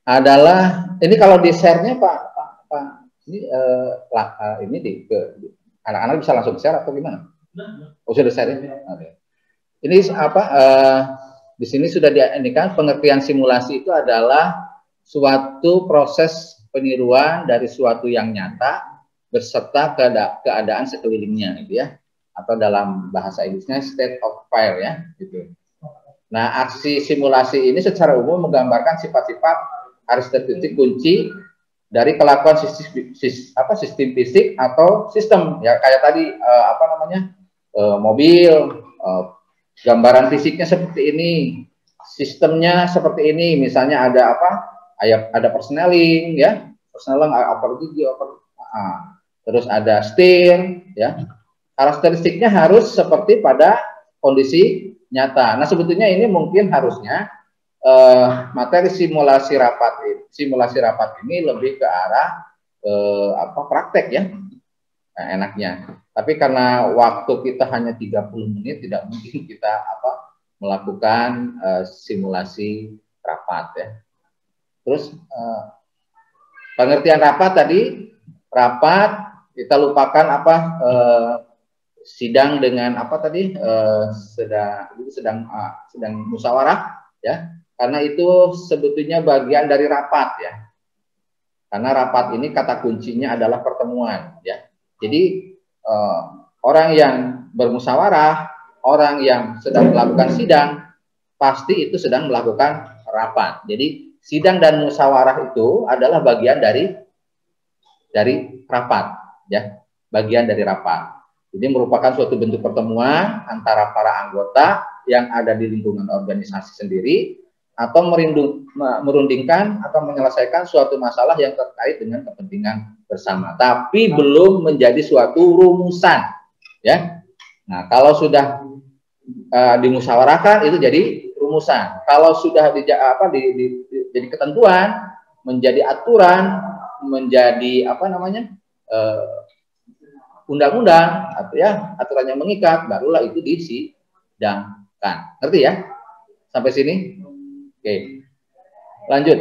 adalah ini kalau di share-nya Pak ini anak-anak bisa langsung share atau gimana? Oh, sudah share ya? Okay. Ini apa? Di sini sudah diindikan pengertian simulasi itu adalah suatu proses peniruan dari suatu yang nyata beserta keadaan sekelilingnya, gitu ya. Atau dalam bahasa Inggrisnya state of affairs, ya, gitu. Nah, aksi simulasi ini secara umum menggambarkan sifat-sifat aristematik kunci dari kelakuan sistem fisik atau sistem, ya, kayak tadi mobil, gambaran fisiknya seperti ini, sistemnya seperti ini, misalnya ada ada persneling, ya, persneling, terus ada steer, ya, karakteristiknya harus seperti pada kondisi nyata. Nah, sebetulnya ini mungkin harusnya materi simulasi rapat ini lebih ke arah praktek, ya. Nah, enaknya. Tapi karena waktu kita hanya 30 menit, tidak mungkin kita melakukan simulasi rapat, ya. Terus pengertian rapat tadi, rapat kita lupakan sidang dengan sedang musyawarah, ya. Karena itu sebetulnya bagian dari rapat, ya. Karena rapat ini kata kuncinya adalah pertemuan, ya. Jadi orang yang bermusyawarah, orang yang sedang melakukan sidang, pasti itu sedang melakukan rapat. Jadi sidang dan musyawarah itu adalah bagian dari rapat, ya. Bagian dari rapat. Jadi merupakan suatu bentuk pertemuan antara para anggota yang ada di lingkungan organisasi sendiri, atau merundingkan atau menyelesaikan suatu masalah yang terkait dengan kepentingan bersama, tapi belum menjadi suatu rumusan, ya. Nah, kalau sudah dimusyawarahkan itu jadi rumusan. Kalau sudah jadi ketentuan, menjadi aturan, menjadi undang-undang, atau ya aturan yang mengikat, barulah itu di sidang, Ngerti ya? Sampai sini? Oke. Lanjut.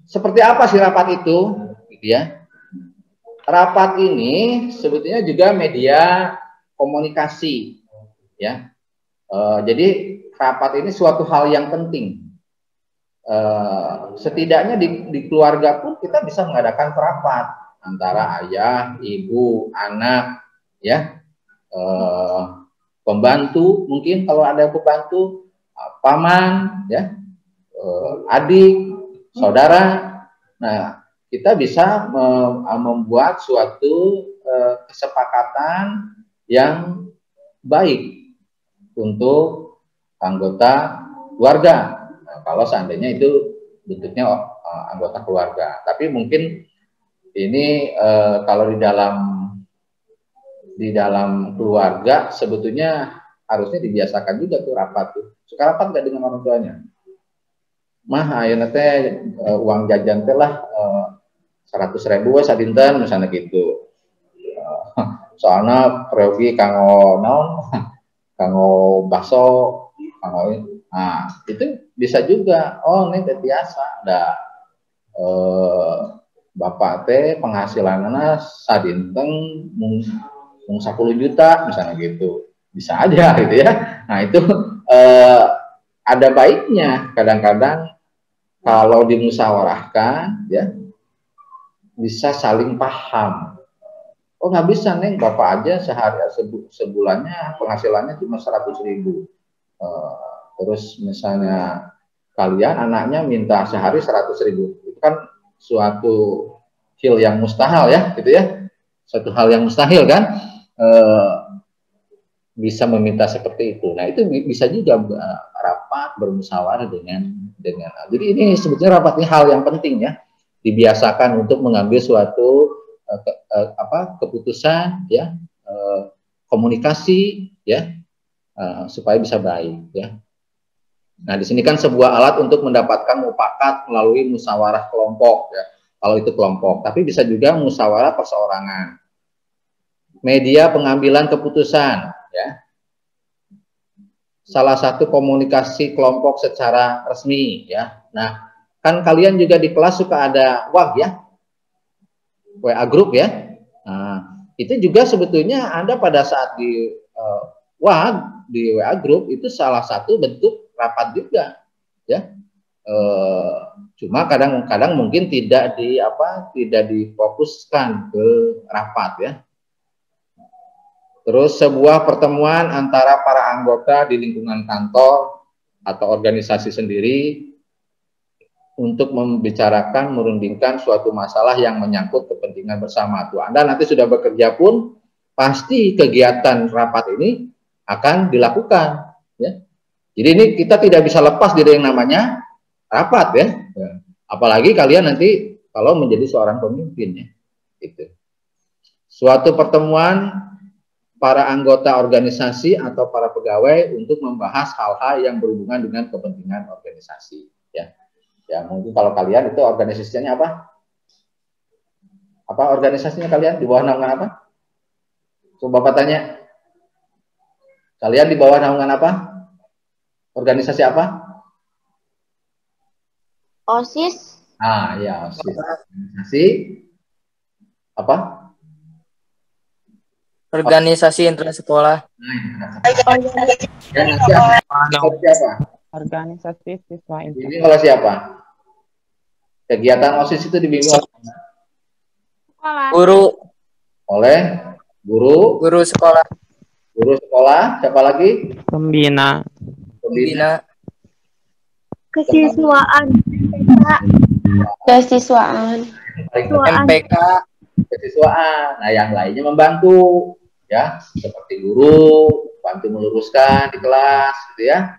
Seperti apa sih rapat itu? Gitu ya. Rapat ini sebetulnya juga media komunikasi, ya. Jadi rapat ini suatu hal yang penting. Setidaknya di keluarga pun kita bisa mengadakan rapat antara ayah, ibu, anak, ya, pembantu mungkin kalau ada pembantu, paman, ya, adik, saudara. Nah, kita bisa membuat suatu kesepakatan yang baik untuk anggota keluarga. Nah, kalau seandainya itu bentuknya anggota keluarga, tapi mungkin ini kalau di dalam keluarga sebetulnya harusnya dibiasakan juga tuh rapat tuh. Suka rapat nggak dengan orang tuanya? Mah, ayeuna teh uang jajan teh lah 100.000 sadinten misalnya gitu. Soalnya pergi kanggo naon, kanggo bakso, kanggo. Nah, itu bisa juga. Oh, ini teh biasa ada bapak teh penghasilannya sadinten mung 10 juta misalnya gitu. Bisa aja gitu ya. Nah, itu ada baiknya kadang-kadang kalau dimusyawarahkan, ya, bisa saling paham. Oh, nggak bisa, Neng, Bapak aja sehari sebulannya penghasilannya cuma 100.000. Terus misalnya kalian anaknya minta sehari 100.000. Itu kan suatu hal yang mustahil, ya, gitu ya. Suatu hal yang mustahil kan, bisa meminta seperti itu. Nah, itu bisa juga rapat bermusyawarah dengan. Jadi ini sebetulnya rapat ini hal yang penting, ya, dibiasakan untuk mengambil suatu keputusan, ya, komunikasi, ya, supaya bisa baik, ya. Nah, di sini kan sebuah alat untuk mendapatkan mufakat melalui musyawarah kelompok, ya, kalau itu kelompok. Tapi bisa juga musyawarah perseorangan. Media pengambilan keputusan, ya. Salah satu komunikasi kelompok secara resmi, ya. Nah, kan kalian juga di kelas suka ada WA, ya, WA group, ya. Nah, itu juga sebetulnya Anda pada saat di WA group itu salah satu bentuk rapat juga, ya. Cuma kadang-kadang mungkin tidak difokuskan ke rapat, ya. Terus sebuah pertemuan antara para anggota di lingkungan kantor atau organisasi sendiri untuk membicarakan, merundingkan suatu masalah yang menyangkut kepentingan bersama. Tuh, Anda nanti sudah bekerja pun pasti kegiatan rapat ini akan dilakukan, ya. Jadi ini kita tidak bisa lepas dari yang namanya rapat, ya. Apalagi kalian nanti kalau menjadi seorang pemimpin, ya. Gitu. Suatu pertemuan para anggota organisasi atau para pegawai untuk membahas hal-hal yang berhubungan dengan kepentingan organisasi, ya. Ya, mungkin kalau kalian itu organisasinya apa? Apa organisasinya kalian? Di bawah naungan apa? Coba Bapak tanya. Kalian di bawah naungan apa? Organisasi apa? OSIS. Ah, ya, OSIS. Organisasi apa? Organisasi intrasekolah. Dan nanti siapa? Organisasi siswa Dibimbing oleh siapa? Kegiatan OSIS itu dibimbing oleh Guru. Oleh guru. Guru sekolah. Guru sekolah. Siapa lagi? Pembina. Pembina. Kesiswaan. Kesiswaan. MPK. Kesiswaan. Nah, yang lainnya membantu, ya, seperti guru, bantu meluruskan di kelas, gitu ya,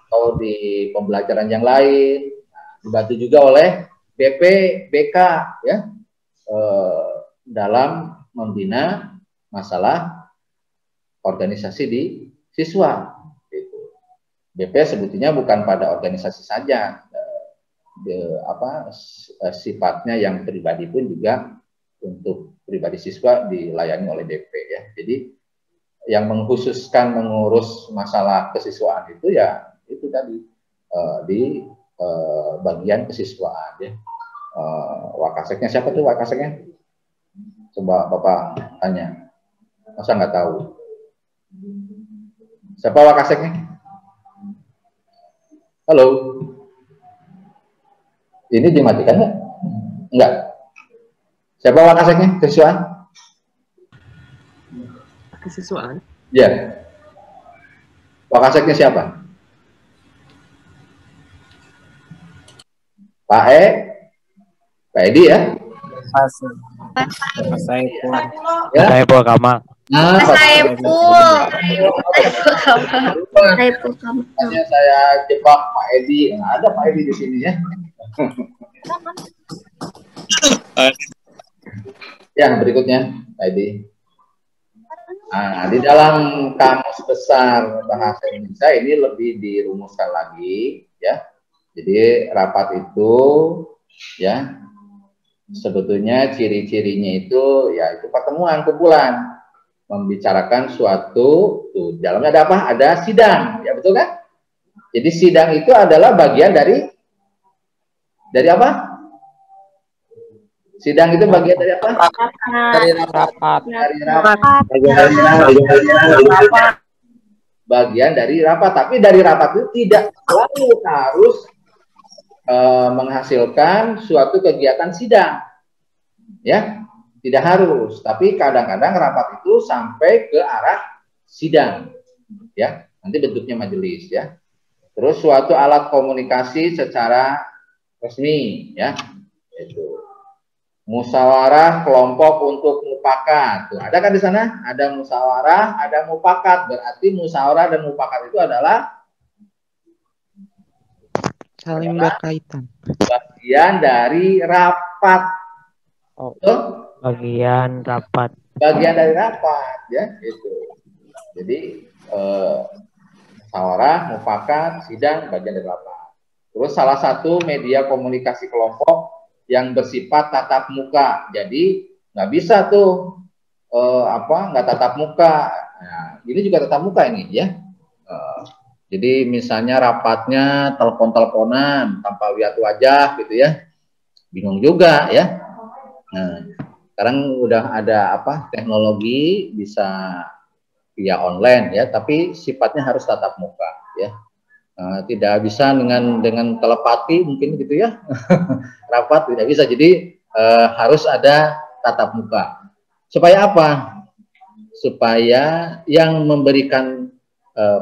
atau di pembelajaran yang lain. Nah, dibantu juga oleh BP, BK, ya, dalam membina masalah organisasi di siswa. Gitu. BP sebetulnya bukan pada organisasi saja. Sifatnya yang pribadi pun juga untuk pribadi siswa dilayani oleh BP, ya. Jadi yang mengkhususkan mengurus masalah kesiswaan itu ya itu tadi di bagian kesiswaan ya. Wakaseknya siapa tuh Wakaseknya? Coba Bapak tanya. Masa nggak tahu? Siapa Wakaseknya? Halo? Ini dimatikan nggak? Enggak. Siapa Wakaseknya? Kesiswaan? Kesiswaan? Ya. Wakaseknya siapa? Pak Edi ya? Mas Saiful. Ya? Saiful Kamal. Nah, Saiful Kamal. Hanya saya jebak Pak Edi. Nah, ada Pak Edi di sini ya. Yang berikutnya, Pak Edi. Nah, di dalam kamus besar bahasa Indonesia ini lebih dirumuskan lagi, ya. Jadi rapat itu, ya, sebetulnya ciri-cirinya itu, ya itu pertemuan kumpulan, membicarakan suatu, tuh, dalamnya ada apa? Ada sidang, ya betul kan? Jadi sidang itu adalah bagian dari apa? Sidang itu bagian dari apa? Dari rapat. Bagian dari rapat. Tapi dari rapat itu tidak selalu harus menghasilkan suatu kegiatan sidang. Ya, tidak harus. Tapi kadang-kadang rapat itu sampai ke arah sidang. Ya, nanti bentuknya majelis ya. Terus suatu alat komunikasi secara resmi ya. Itu. Musyawarah kelompok untuk mufakat. Tuh, ada kan di sana? Ada musyawarah, ada mufakat. Berarti musyawarah dan mufakat itu adalah saling berkaitan. Bagian dari rapat. Oh. Bagian rapat. Bagian dari rapat, ya itu. Jadi musyawarah, mufakat, sidang, bagian dari rapat. Terus salah satu media komunikasi kelompok yang bersifat tatap muka, jadi nggak bisa tuh nggak tatap muka. Nah, ini juga tatap muka ini ya. Jadi misalnya rapatnya telepon-teleponan tanpa lihat wajah gitu ya, bingung juga ya. Nah, sekarang udah ada teknologi bisa via online ya, tapi sifatnya harus tatap muka ya. Tidak bisa dengan telepati mungkin gitu ya. Rapat tidak bisa, jadi harus ada tatap muka. Supaya apa? Supaya yang memberikan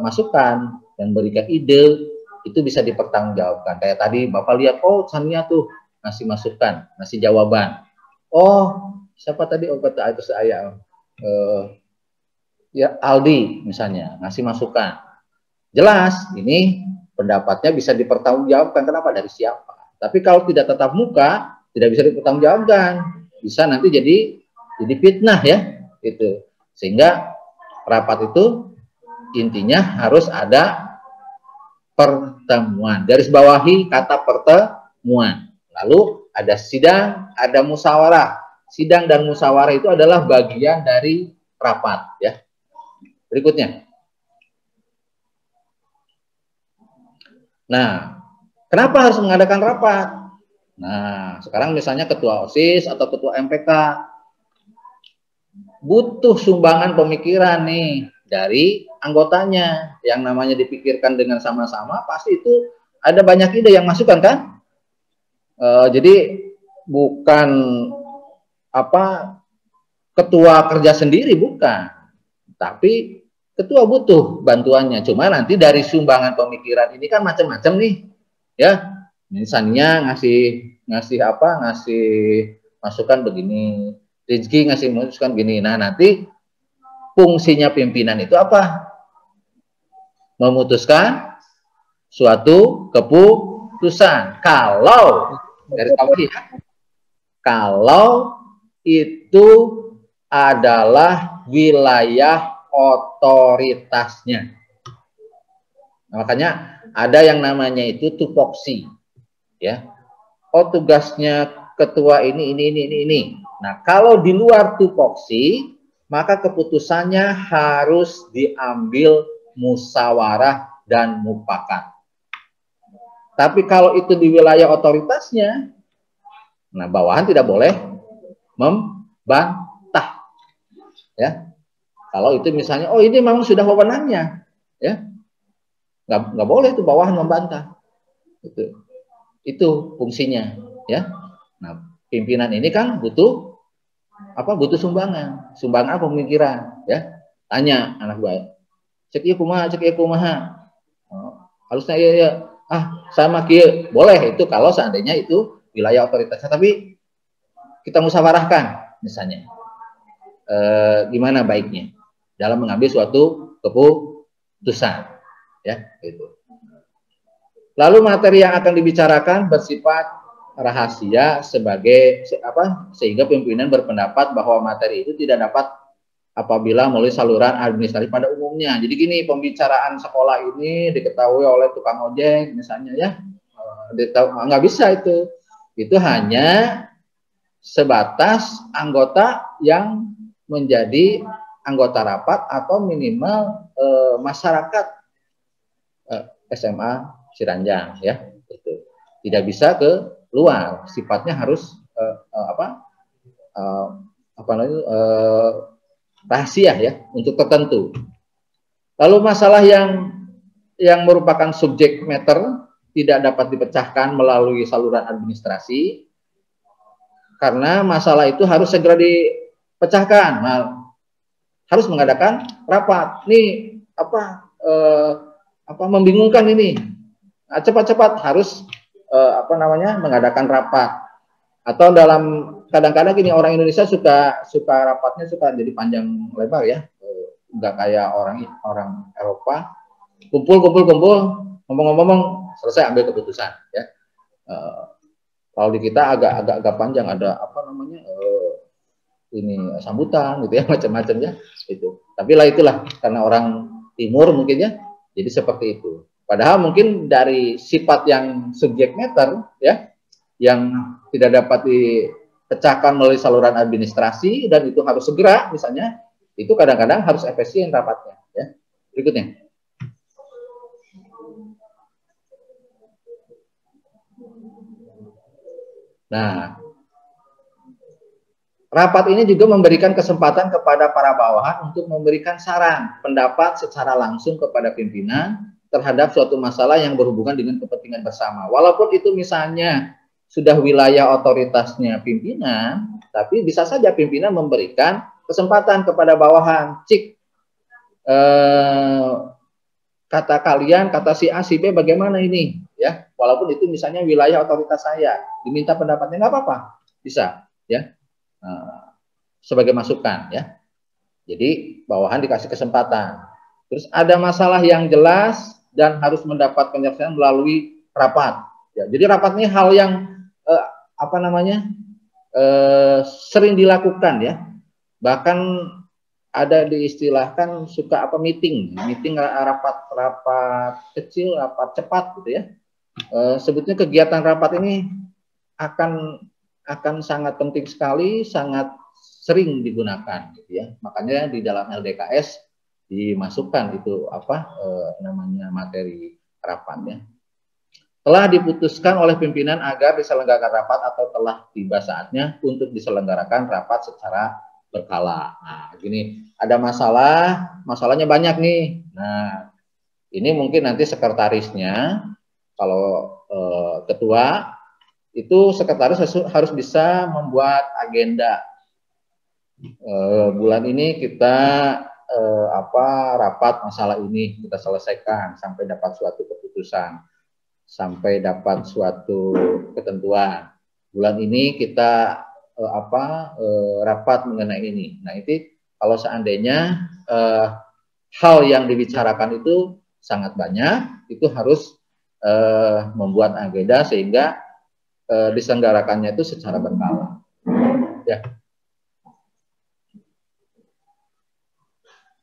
masukan dan memberikan ide itu bisa dipertanggungjawabkan. Kayak tadi Bapak lihat, oh Sania tuh ngasih masukan, ngasih jawaban. Oh siapa tadi? Oh kata itu saya ya Aldi misalnya ngasih masukan. Jelas ini pendapatnya bisa dipertanggungjawabkan. Kenapa? Dari siapa? Tapi kalau tidak tatap muka, tidak bisa dipertanggungjawabkan. Bisa nanti jadi fitnah ya, itu. Sehingga rapat itu intinya harus ada pertemuan. Garis bawahi kata pertemuan. Lalu ada sidang, ada musyawarah. Sidang dan musyawarah itu adalah bagian dari rapat ya. Berikutnya. Nah, kenapa harus mengadakan rapat? Nah, sekarang misalnya ketua OSIS atau ketua MPK butuh sumbangan pemikiran nih dari anggotanya. Yang namanya dipikirkan dengan sama-sama, pasti itu ada banyak ide yang masukkan kan? Jadi bukan ketua kerja sendiri, bukan. Tapi ketua butuh bantuannya. Cuma nanti dari sumbangan pemikiran ini kan macam-macam nih, ya. Misalnya ngasih masukan begini, Rizky ngasih masukan begini. Nah nanti fungsinya pimpinan itu apa? Memutuskan suatu keputusan. Kalau dari kamu ya, kalau itu adalah wilayah otoritasnya. Nah, makanya ada yang namanya itu tupoksi, ya. Oh tugasnya ketua ini. Nah kalau di luar tupoksi maka keputusannya harus diambil musyawarah dan mufakat. Tapi kalau itu di wilayah otoritasnya, nah bawahan tidak boleh membantah. Ya, kalau itu misalnya, oh ini memang sudah wewenangnya, ya, nggak boleh itu bawahan membantah. Itu fungsinya, ya. Nah, pimpinan ini kan butuh apa? Butuh sumbangan, sumbangan pemikiran, ya. Tanya anak buah, cek ieu kumaha, oh, harusnya iya. Sama kieu, boleh itu kalau seandainya itu wilayah otoritasnya, tapi kita musyawarahkan misalnya. Gimana baiknya dalam mengambil suatu keputusan, ya, gitu. Lalu materi yang akan dibicarakan bersifat rahasia sebagai sehingga pimpinan berpendapat bahwa materi itu tidak dapat apabila melalui saluran administrasi pada umumnya. Jadi gini, pembicaraan sekolah ini diketahui oleh tukang ojek misalnya, ya, nggak bisa itu. Itu hanya sebatas anggota yang menjadi anggota rapat atau minimal masyarakat SMA Ciranjang, ya, itu tidak bisa ke luar, sifatnya harus rahasia, ya, untuk tertentu. Lalu masalah yang merupakan subjek matter tidak dapat dipecahkan melalui saluran administrasi karena masalah itu harus segera dipecahkan. Nah, harus mengadakan rapat. Nih membingungkan ini. Nah, cepat-cepat harus mengadakan rapat. Atau dalam kadang-kadang gini, orang Indonesia suka rapatnya suka jadi panjang lebar, ya. Enggak kayak orang Eropa. Kumpul, ngomong-ngomong, selesai ambil keputusan, ya. Kalau di kita agak panjang, ada ini sambutan gitu, ya, macam-macam, ya, itu. Tapi itulah karena orang timur mungkin, ya, jadi seperti itu. Padahal mungkin dari sifat yang subjek matter, ya, yang tidak dapat dipecahkan melalui saluran administrasi dan itu harus segera misalnya, itu kadang-kadang harus efisien rapatnya, ya. Berikutnya. Nah, rapat ini juga memberikan kesempatan kepada para bawahan untuk memberikan saran, pendapat secara langsung kepada pimpinan terhadap suatu masalah yang berhubungan dengan kepentingan bersama. Walaupun itu misalnya sudah wilayah otoritasnya pimpinan, tapi bisa saja pimpinan memberikan kesempatan kepada bawahan, kata kalian, kata si A, si B, bagaimana ini, ya? Walaupun itu misalnya wilayah otoritas saya, diminta pendapatnya, nggak apa-apa, bisa, ya, sebagai masukan, ya. Jadi bawahan dikasih kesempatan. Terus ada masalah yang jelas dan harus mendapat penyelesaian melalui rapat. Ya, jadi rapat ini hal yang sering dilakukan, ya. Bahkan ada diistilahkan suka meeting rapat kecil, rapat cepat, gitu, ya. Sebetulnya kegiatan rapat ini akan sangat penting sekali, sangat sering digunakan, gitu, ya. Makanya di dalam LDKS dimasukkan itu materi rapat, ya. Telah diputuskan oleh pimpinan agar diselenggarakan rapat atau telah tiba saatnya untuk diselenggarakan rapat secara berkala. Nah, gini, ada masalahnya banyak nih. Nah, ini mungkin nanti sekretarisnya, kalau ketua itu sekretaris harus bisa membuat agenda. Bulan ini kita rapat masalah ini kita selesaikan sampai dapat suatu keputusan, sampai dapat suatu ketentuan. Bulan ini kita rapat mengenai ini. Nah, itu kalau seandainya hal yang dibicarakan itu sangat banyak, itu harus membuat agenda sehingga diselenggarakannya itu secara berkala. Ya.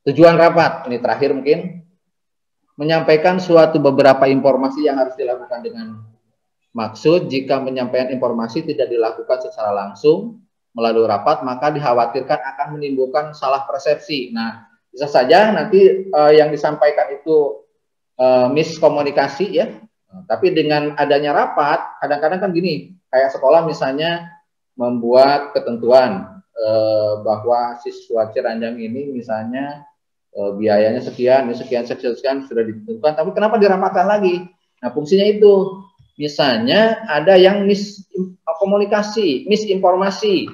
Tujuan rapat ini terakhir mungkin menyampaikan suatu beberapa informasi yang harus dilakukan dengan maksud. Jika penyampaian informasi tidak dilakukan secara langsung, melalui rapat, maka dikhawatirkan akan menimbulkan salah persepsi. Nah, bisa saja nanti yang disampaikan itu miskomunikasi ya. Tapi dengan adanya rapat, kadang-kadang kan gini, kayak sekolah misalnya membuat ketentuan bahwa siswa Ciranjang ini misalnya biayanya sekian sudah ditentukan, tapi kenapa dirapatkan lagi? Nah, fungsinya itu, misalnya ada yang miskomunikasi, misinformasi,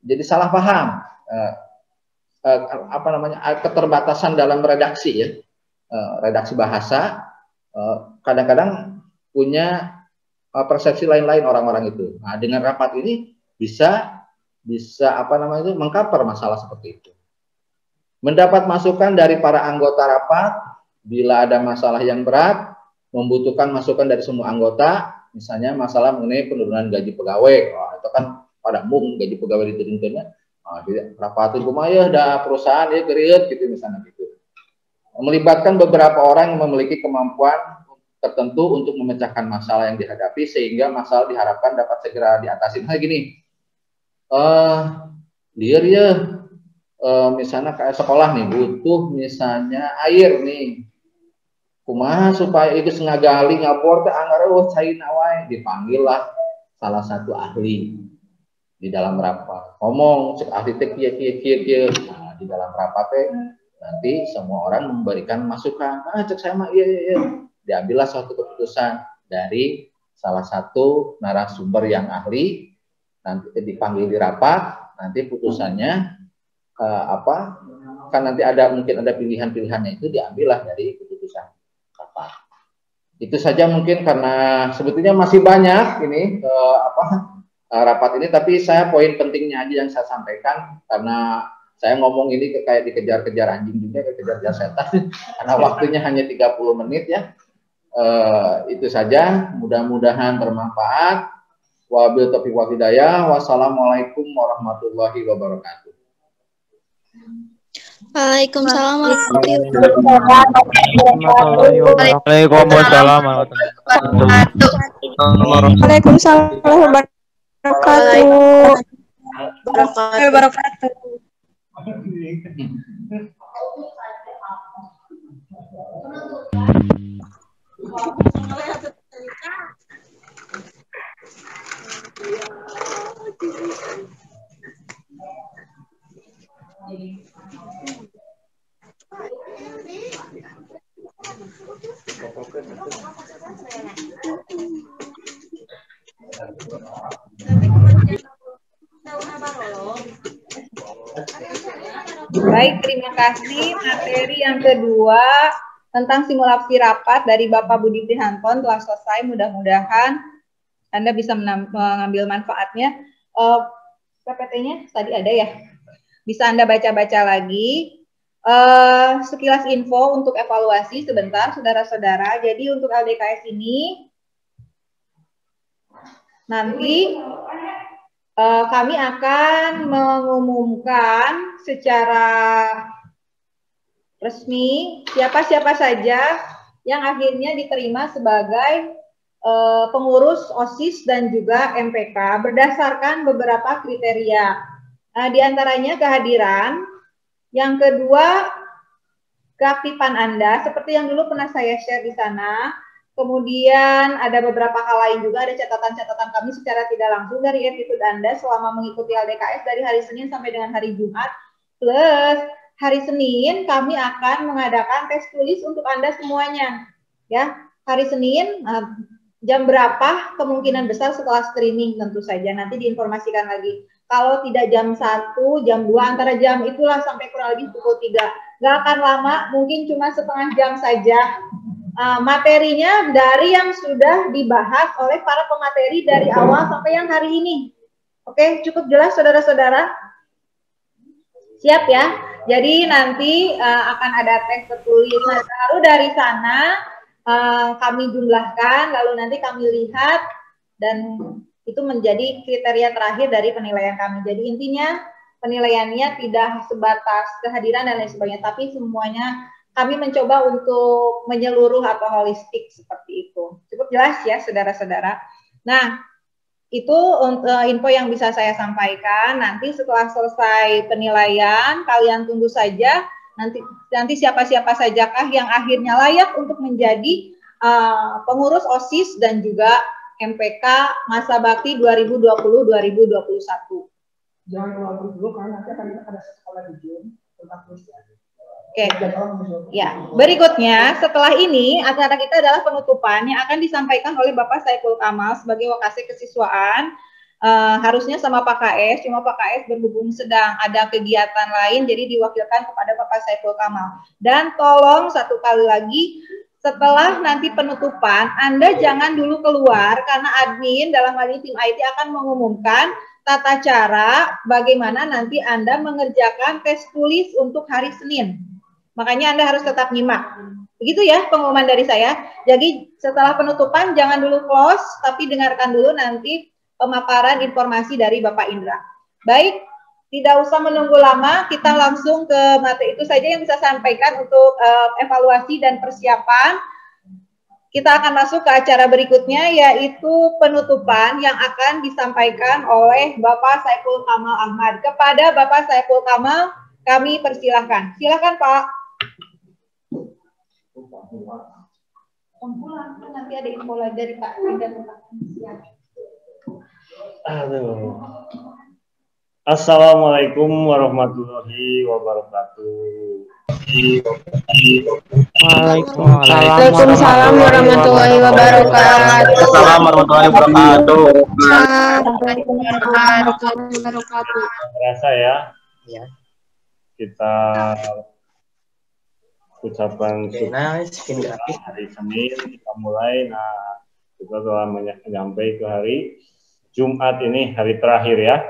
jadi salah paham, keterbatasan dalam redaksi ya, redaksi bahasa, kadang-kadang punya persepsi lain-lain orang-orang itu. Nah, dengan rapat ini bisa mengcover masalah seperti itu. Mendapat masukan dari para anggota rapat, bila ada masalah yang berat, membutuhkan masukan dari semua anggota, misalnya masalah mengenai penurunan gaji pegawai. Wah, itu kan pada umum gaji pegawai diturunkannya. Rapat itu ya ada perusahaan ya geriet gitu misalnya gitu. Melibatkan beberapa orang yang memiliki kemampuan tertentu untuk memecahkan masalah yang dihadapi sehingga masalah diharapkan dapat segera diatasi. Nah gini, misalnya kayak sekolah nih butuh misalnya air nih, kumaha supaya itu ngagali ngabor teh anggar cair nawai, dipanggil lah salah satu ahli di dalam rapat, ngomong cek ahli teh kieu. Nah, di dalam rapat teh nanti semua orang memberikan masukan, cek saya mah iya. Diambillah suatu keputusan dari salah satu narasumber yang ahli, nanti dipanggil di rapat, nanti putusannya kan nanti mungkin ada pilihan-pilihannya, itu diambillah dari keputusan rapat. Itu saja mungkin, karena sebetulnya masih banyak ini rapat ini, tapi saya poin pentingnya aja yang saya sampaikan, karena saya ngomong ini kayak dikejar-kejar anjing juga, dikejar-kejar setan, karena waktunya hanya 30 menit ya. Itu saja, mudah-mudahan bermanfaat. Wabil taufiq wal hidayah. Wassalamualaikum warahmatullahi wabarakatuh. Waalaikumsalam warahmatullahi wabarakatuh. Waalaikumsalam warahmatullahi wabarakatuh. Baik, terima kasih. Materi yang kedua tentang simulasi rapat dari Bapak Budi Prihanton telah selesai. Mudah-mudahan Anda bisa mengambil manfaatnya. PPT-nya tadi ada ya? Bisa Anda baca-baca lagi. Sekilas info untuk evaluasi sebentar, saudara-saudara. Jadi untuk LDKS ini nanti kami akan mengumumkan secara resmi siapa-siapa saja yang akhirnya diterima sebagai pengurus OSIS dan juga MPK berdasarkan beberapa kriteria. Nah, di antaranya kehadiran, yang kedua keaktifan Anda, seperti yang dulu pernah saya share di sana. Kemudian ada beberapa hal lain juga, ada catatan-catatan kami secara tidak langsung dari attitude Anda selama mengikuti LDKS dari hari Senin sampai dengan hari Jumat. Plus hari Senin kami akan mengadakan tes tulis untuk Anda semuanya. Ya, hari Senin jam berapa? Kemungkinan besar setelah screening tentu saja, nanti diinformasikan lagi. Kalau tidak jam 1, jam 2, antara jam itulah sampai kurang lebih pukul 3. Nggak akan lama, mungkin cuma setengah jam saja. Materinya dari yang sudah dibahas oleh para pemateri dari awal sampai yang hari ini. Oke, cukup jelas saudara-saudara? Siap ya? Jadi nanti akan ada tes tertulis. Nah, lalu dari sana kami jumlahkan, lalu nanti kami lihat, dan itu menjadi kriteria terakhir dari penilaian kami. Jadi intinya penilaiannya tidak sebatas kehadiran dan lain sebagainya, tapi semuanya kami mencoba untuk menyeluruh atau holistik seperti itu. Cukup jelas ya saudara-saudara. Nah, Itu info yang bisa saya sampaikan. Nanti setelah selesai penilaian, kalian tunggu saja nanti siapa-siapa sajakah yang akhirnya layak untuk menjadi pengurus OSIS dan juga MPK masa bakti 2020-2021. Jangan keluar dulu karena nanti akan ada sekolah di Zoom tentang Oke. Ya, berikutnya setelah ini acara kita adalah penutupan yang akan disampaikan oleh Bapak Saiful Kamal sebagai Wakasek Kesiswaan. Harusnya sama Pak KS, cuma Pak KS berhubung sedang ada kegiatan lain, jadi diwakilkan kepada Bapak Saiful Kamal. Dan tolong satu kali lagi, setelah nanti penutupan, Anda jangan dulu keluar karena admin dalam hal ini tim IT akan mengumumkan tata cara bagaimana nanti Anda mengerjakan tes tulis untuk hari Senin. Makanya Anda harus tetap nyimak. Begitu ya pengumuman dari saya. Jadi setelah penutupan jangan dulu close, tapi dengarkan dulu nanti pemaparan informasi dari Bapak Indra. Baik, tidak usah menunggu lama, kita langsung ke materi itu saja yang bisa sampaikan untuk evaluasi dan persiapan. Kita akan masuk ke acara berikutnya, yaitu penutupan yang akan disampaikan oleh Bapak Saiful Kamal Ahmad. Kepada Bapak Saiful Kamal, kami persilahkan. Silakan Pak. Nanti ada info lagi dari Pak. Aduh. Assalamualaikum warahmatullahi wabarakatuh. Waalaikumsalam warahmatullahi wabarakatuh. Assalamualaikum warahmatullahi wabarakatuh. Warahmatullahi wabarakatuh. Terasa ya? Ya. Kita ucapan hari Senin kita mulai. Nah, kita telah sampai ke hari Jumat ini, hari terakhir ya.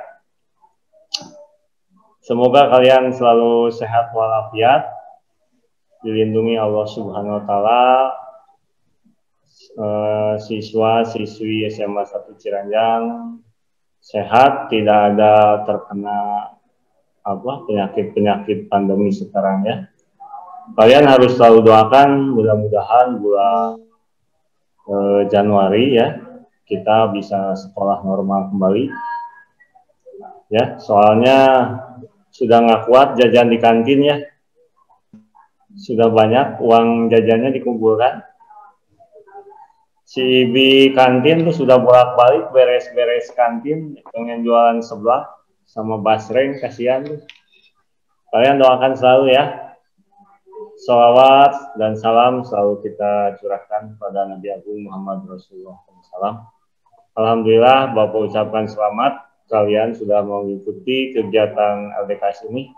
Semoga kalian selalu sehat walafiat, dilindungi Allah Subhanahu wa taala. Siswa-siswi SMA 1 Ciranjang sehat, tidak ada terkena penyakit-penyakit pandemi sekarang ya. Kalian harus selalu doakan mudah-mudahan bulan Januari ya kita bisa sekolah normal kembali. Ya, soalnya sudah nggak kuat jajan di kantin ya. Sudah banyak uang jajannya dikumpulkan. Si ibu kantin tuh sudah bolak-balik beres-beres kantin, pengen jualan sebelah sama basreng, kasihan tuh. Kalian doakan selalu ya. Salawat dan salam selalu kita curahkan pada Nabi Agung Muhammad Rasulullah SAW. Alhamdulillah, Bapak ucapkan selamat. Kalian sudah mengikuti kegiatan LDKS ini.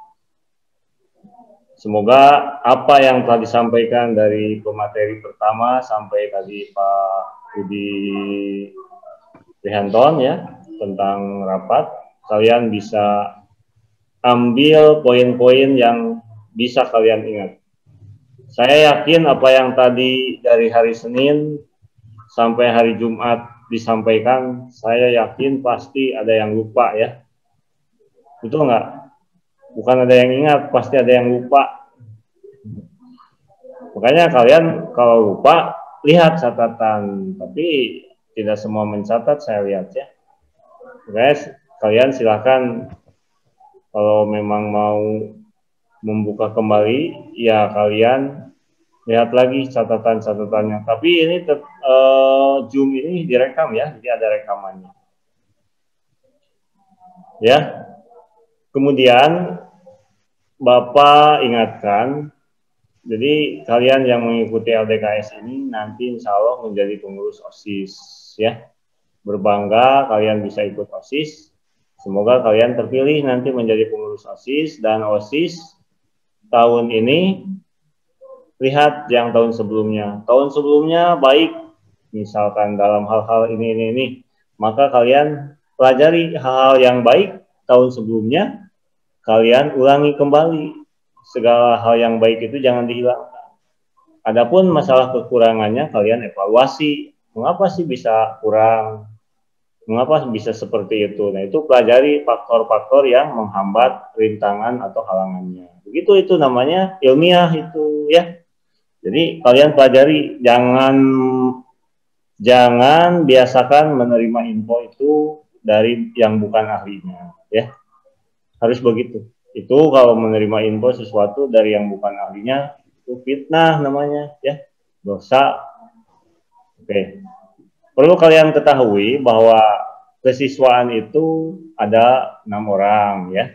Semoga apa yang telah disampaikan dari pemateri pertama sampai tadi Pak Budi Rihanton ya tentang rapat, kalian bisa ambil poin-poin yang bisa kalian ingat. Saya yakin apa yang tadi dari hari Senin sampai hari Jumat disampaikan, saya yakin pasti ada yang lupa ya. Betul nggak? Bukan ada yang ingat, pasti ada yang lupa. Makanya kalian kalau lupa, lihat catatan. Tapi tidak semua mencatat, saya lihat ya. Guys, kalian silakan kalau memang mau membuka kembali, ya kalian lihat lagi catatan-catatannya. Tapi ini Zoom ini direkam ya, jadi ada rekamannya. Ya. Kemudian Bapak ingatkan, jadi kalian yang mengikuti LDKS ini nanti insya Allah menjadi pengurus OSIS ya. Berbangga kalian bisa ikut OSIS. Semoga kalian terpilih nanti menjadi pengurus OSIS, dan OSIS tahun ini lihat yang tahun sebelumnya. Tahun sebelumnya baik, misalkan dalam hal-hal ini, maka kalian pelajari hal-hal yang baik tahun sebelumnya, kalian ulangi kembali. Segala hal yang baik itu jangan dihilangkan. Adapun masalah kekurangannya, kalian evaluasi. Mengapa sih bisa kurang? Mengapa bisa seperti itu? Nah, itu pelajari faktor-faktor yang menghambat rintangan atau halangannya. Begitu, itu namanya ilmiah itu ya. Jadi kalian pelajari, jangan jangan biasakan menerima info itu dari yang bukan ahlinya, ya. Harus begitu. Itu kalau menerima info sesuatu dari yang bukan ahlinya, itu fitnah namanya, ya. Dosa. Oke. Perlu kalian ketahui bahwa kesiswaan itu ada 6 orang, ya.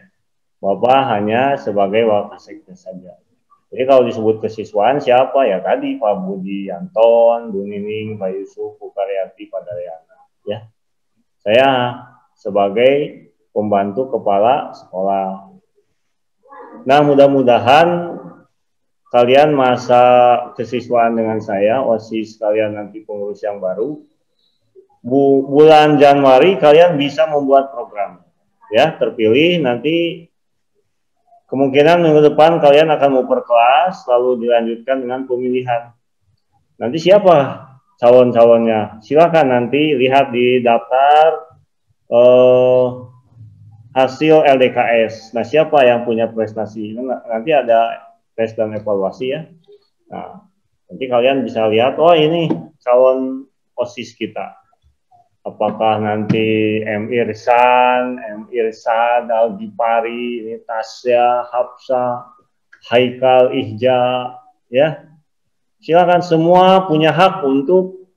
Bapak hanya sebagai Wakasek saja. Jadi kalau disebut kesiswaan siapa ya tadi Pak Budi Anton, Bu Nining, Pak Yusuf, Bu Karyati, Pak Daryana, ya. Saya sebagai pembantu kepala sekolah. Nah, mudah-mudahan kalian masa kesiswaan dengan saya, OSIS kalian nanti pengurus yang baru, bulan Januari kalian bisa membuat program, ya, terpilih nanti. Kemungkinan minggu depan kalian akan mau per kelas, lalu dilanjutkan dengan pemilihan. Nanti siapa calon-calonnya? Silakan nanti lihat di daftar hasil LDKS. Nah, siapa yang punya prestasi? Nanti ada tes dan evaluasi, ya. Nah, nanti kalian bisa lihat, oh ini calon OSIS kita. Apakah nanti M. Irsan, Al-Gipari, ini Tasya, Hafsa, Haikal, Ihja, ya. Silakan, semua punya hak untuk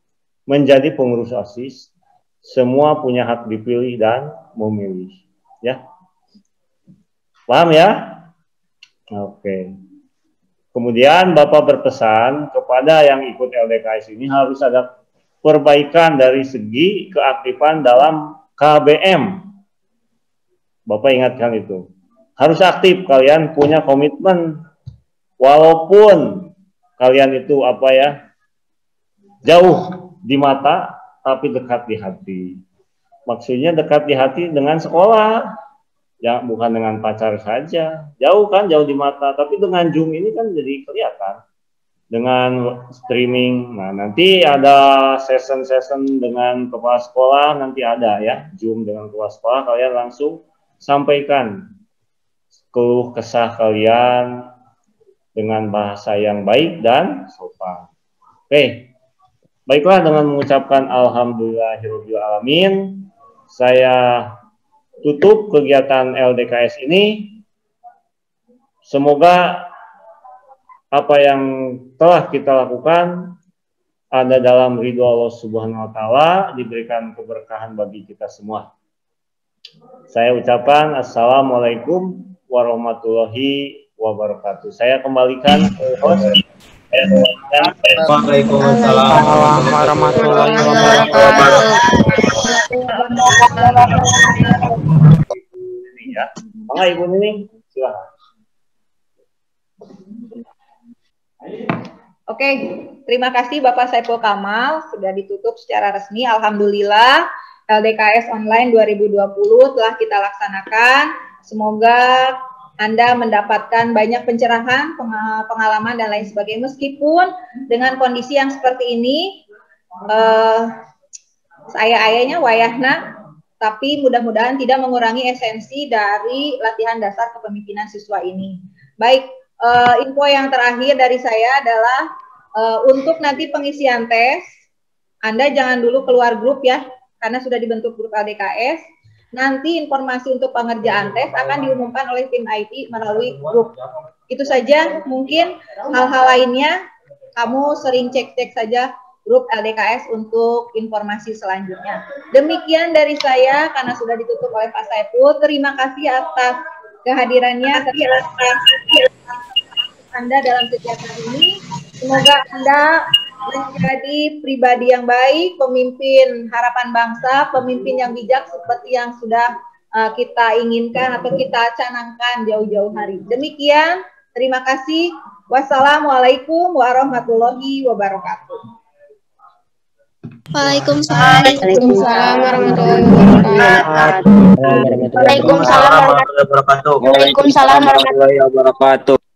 menjadi pengurus OSIS. Semua punya hak dipilih dan memilih, ya. Paham ya? Oke. Kemudian Bapak berpesan kepada yang ikut LDKS ini harus ada perbaikan dari segi keaktifan dalam KBM. Bapak ingatkan itu. Harus aktif, kalian punya komitmen. Walaupun kalian itu apa ya, jauh di mata, tapi dekat di hati. Maksudnya dekat di hati dengan sekolah. Ya, bukan dengan pacar saja. Jauh kan, jauh di mata. Tapi dengan Zoom ini kan jadi kelihatan. Dengan streaming, nah nanti ada session-session dengan kepala sekolah, nanti ada ya, Zoom dengan kepala sekolah, kalian langsung sampaikan keluh kesah kalian dengan bahasa yang baik dan sopan. Oke, baiklah, dengan mengucapkan alhamdulillahirabbil alamin, saya tutup kegiatan LDKS ini. Semoga apa yang telah kita lakukan ada dalam ridho Allah Subhanahu wa Ta'ala, diberikan keberkahan bagi kita semua. Saya ucapkan assalamualaikum warahmatullahi wabarakatuh. Saya kembalikan ke host. Waalaikumsalam warahmatullahi wabarakatuh. Ya, Ibu Nining, silakan. Oke, terima kasih Bapak Saiful Kamal, sudah ditutup secara resmi. Alhamdulillah, LDKS Online 2020 telah kita laksanakan. Semoga Anda mendapatkan banyak pencerahan, pengalaman, dan lain sebagainya. Meskipun dengan kondisi yang seperti ini, saya wayahna, tapi mudah-mudahan tidak mengurangi esensi dari latihan dasar kepemimpinan siswa ini. Baik, info yang terakhir dari saya adalah untuk nanti pengisian tes, Anda jangan dulu keluar grup ya, karena sudah dibentuk grup LDKS. Nanti informasi untuk pengerjaan tes akan diumumkan oleh tim IT melalui grup. Itu saja, mungkin hal-hal lainnya kamu sering cek-cek saja grup LDKS untuk informasi selanjutnya. Demikian dari saya, karena sudah ditutup oleh Pak Saiful. Terima kasih atas kehadirannya, Anda dalam kegiatan ini. Semoga Anda menjadi pribadi yang baik, pemimpin harapan bangsa, pemimpin yang bijak seperti yang sudah kita inginkan atau kita canangkan jauh-jauh hari. Demikian, terima kasih. Wassalamualaikum warahmatullahi wabarakatuh. Waalaikumsalam. Waalaikumsalam warahmatullahi wabarakatuh. Waalaikumsalam warahmatullahi wabarakatuh. Waalaikumsalam warahmatullahi wabarakatuh.